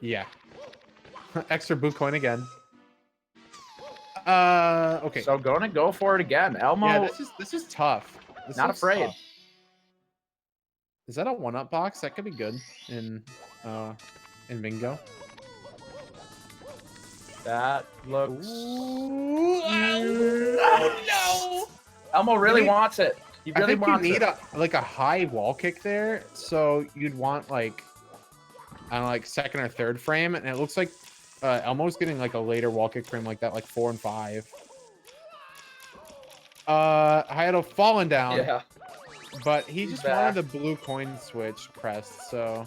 S2: Yeah. Extra blue coin again. Okay.
S1: So gonna go for it again. Elmo.
S2: Yeah, this is tough.
S1: Not afraid.
S2: Tough. Is that a 1-up box? That could be good in bingo.
S1: That looks...
S2: Ooh,
S1: oh, no! Elmo really wants it. He really wants it.
S2: You need like a high wall kick there, so you'd want like, I don't know, like second or third frame, and it looks like Elmo's getting like a later wall kick frame like that, like 4 and 5. Hayato falling down.
S1: Yeah.
S2: But he just wanted the blue coin switch pressed, so...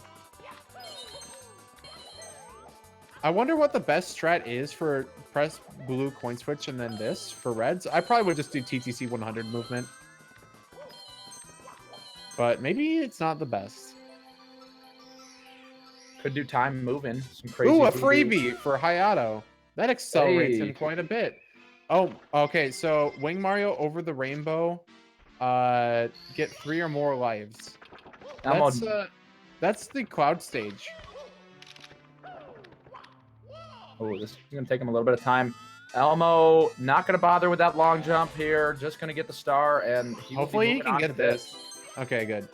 S2: I wonder what the best strat is for press blue coin switch and then this for reds. I probably would just do TTC 100 movement. But maybe it's not the best.
S1: Could do time moving. Some crazy.
S2: Ooh, a freebie for Hayato. That accelerates him quite a bit. Oh, okay. So Wing Mario over the rainbow. Get 3 or more lives. That's the cloud stage.
S1: Oh, this is gonna take him a little bit of time. Elmo not gonna bother with that long jump here. Just gonna get the star, and
S2: hopefully he can get this. Okay, good.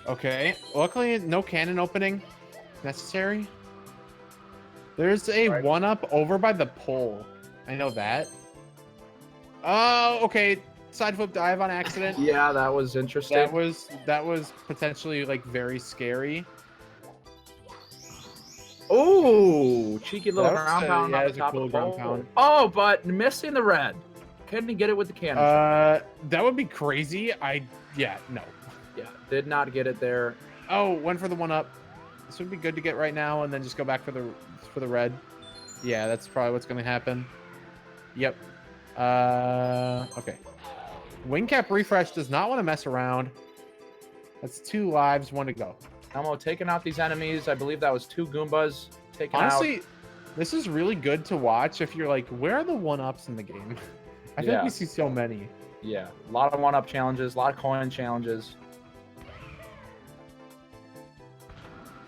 S2: Okay. Luckily, no cannon opening necessary. There's a 1-up over by the pole. I know that. Oh, okay. Side flip dive on accident.
S1: Yeah, that was interesting.
S2: That was potentially like very scary.
S1: Oh, cheeky little ground pound on the top of the
S2: ground pound.
S1: Oh, but missing the red. Couldn't he get it with the cannon?
S2: That would be crazy. Yeah, no.
S1: Yeah, did not get it there.
S2: Oh, went for the 1-up. This would be good to get right now, and then just go back for the red. Yeah, that's probably what's going to happen. Yep. Okay. Wing cap refresh does not want to mess around. That's 2 lives, 1 to go.
S1: Elmo taking out these enemies. I believe that was 2 Goombas taken out.
S2: Honestly, this is really good to watch if you're like, where are the 1-ups in the game? I feel like we see so many.
S1: Yeah, a lot of 1-up challenges, a lot of coin challenges.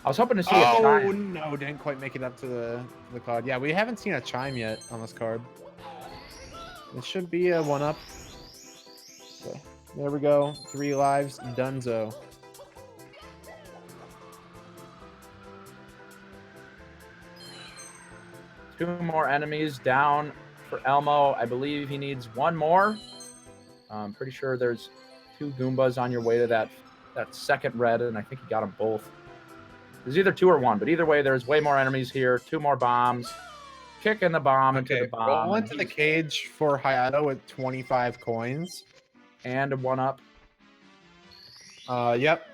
S1: I was hoping to see a chime.
S2: Oh, no, didn't quite make it up to the cloud. Yeah, we haven't seen a chime yet on this card. It should be a 1-up. So, there we go. 3 lives, dunzo.
S1: Two more enemies down for Elmo. I believe he needs 1 more. I'm pretty sure there's 2 Goombas on your way to that second red, and I think he got them both. There's either 2 or 1, but either way, there's way more enemies here. 2 more bombs. Kicking the bomb into the bomb.
S2: Roll into the cage for Hayato with 25 coins.
S1: And a 1-up.
S2: Yep.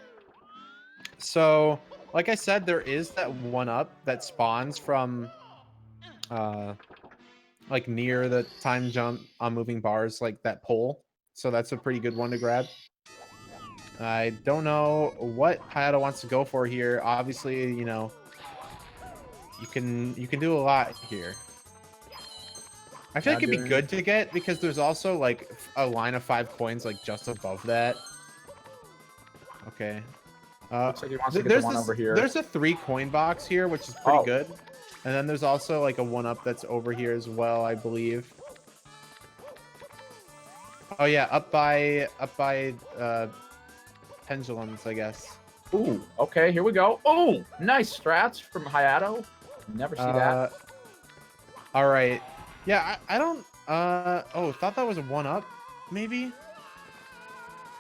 S2: So, like I said, there is that 1-up that spawns from... like near the time jump on moving bars, like that pole. So that's a pretty good one to grab. I don't know what Hayato wants to go for here. Obviously, you know, you can do a lot here. I feel like it'd be good to get because there's also like a line of 5 coins like just above that. Okay.
S1: Looks like he wants to get the one over here.
S2: There's a 3 coin box here, which is pretty good. And then there's also like a 1-up that's over here as well, I believe. Oh yeah, up by pendulums, I guess.
S1: Ooh, okay, here we go. Oh, nice strats from Hayato. Never see that.
S2: All right. Yeah, I don't oh, thought that was a 1-up maybe.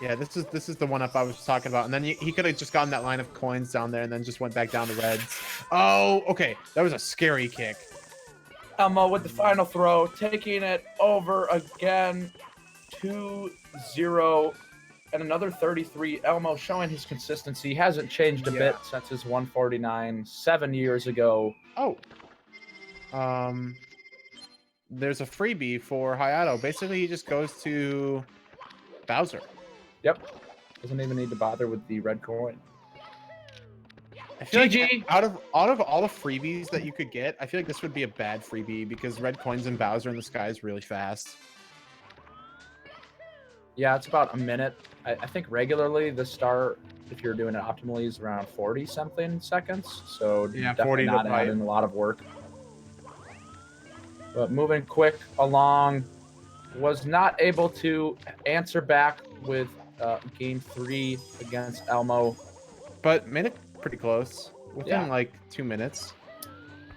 S2: Yeah, this is the 1-up I was talking about. And then he could have just gotten that line of coins down there and then just went back down to reds. Oh, okay. That was a scary kick.
S1: Elmo with the final throw, taking it over again. 2-0 and another 33. Elmo showing his consistency. Hasn't changed a bit since his 149 7 years ago.
S2: Oh. There's a freebie for Hayato. Basically, he just goes to Bowser.
S1: Yep. Doesn't even need to bother with the red coin.
S2: I feel like out of all the freebies that you could get, I feel like this would be a bad freebie because red coins and Bowser in the sky is really fast.
S1: Yeah, it's about a minute. I think regularly the star, if you're doing it optimally, is around 40-something seconds. So
S2: yeah,
S1: definitely
S2: 40
S1: not adding a lot of work. But moving quick along, was not able to answer back with game 3 against Elmo.
S2: But made it pretty close. Within like 2 minutes.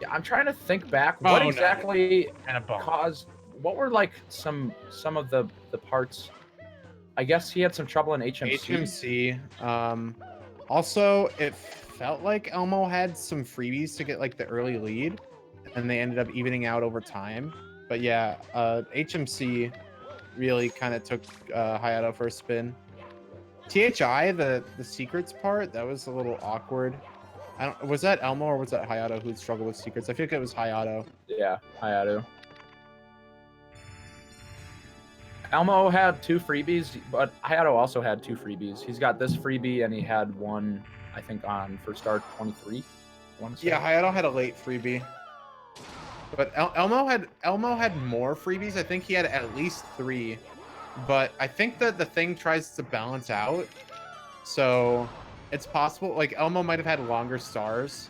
S1: Yeah, I'm trying to think back. What exactly
S2: no.
S1: caused... What were like some of the parts... I guess he had some trouble in HMC.
S2: Also, it felt like Elmo had some freebies to get like the early lead, and they ended up evening out over time. But yeah, HMC really kind of took Hayato for a spin. THI, the secrets part, that was a little awkward. Was that Elmo or was that Hayato who struggled with secrets? I feel like it was Hayato.
S1: Yeah, Hayato. Elmo had 2 freebies, but Hayato also had 2 freebies. He's got this freebie, and he had one, I think, on for start 23.
S2: Yeah, Hayato had a late freebie. But Elmo had more freebies. I think he had at least 3. But I think that the thing tries to balance out. So it's possible. Like, Elmo might have had longer stars.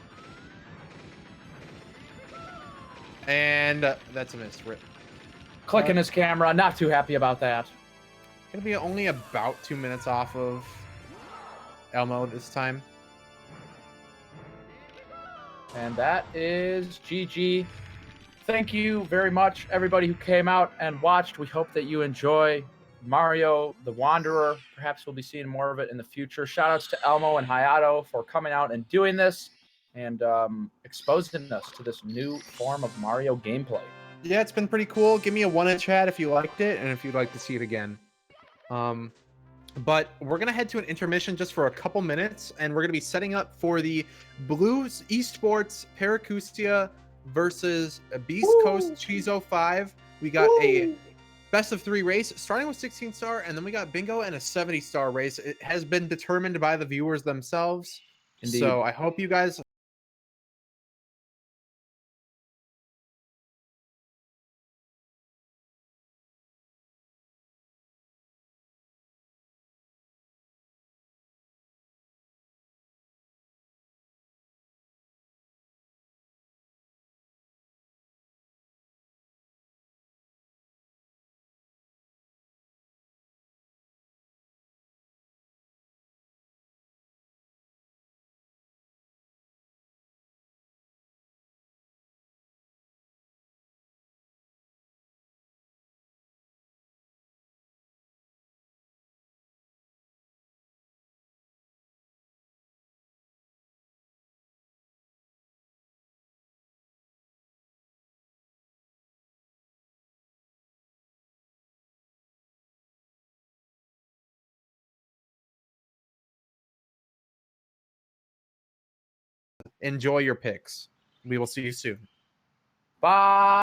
S2: And that's a miss. Rip.
S1: Clicking his camera. Not too happy about that.
S2: Gonna be only about 2 minutes off of Elmo this time.
S1: And that is GG. Thank you very much, everybody who came out and watched. We hope that you enjoy Mario the Wanderer. Perhaps we'll be seeing more of it in the future. Shoutouts to Elmo and Hayato for coming out and doing this and exposing us to this new form of Mario gameplay.
S2: Yeah, it's been pretty cool. Give me a 1 in chat if you liked it and if you'd like to see it again. But we're going to head to an intermission just for a couple minutes, and we're going to be setting up for the Blues Esports Paracusia versus Beast Coast Chizo 5. We got a best of 3 race starting with 16-star, and then we got bingo and a 70-star race. It has been determined by the viewers themselves. Indeed. So I hope you guys enjoy your picks. We will see you soon.
S1: Bye.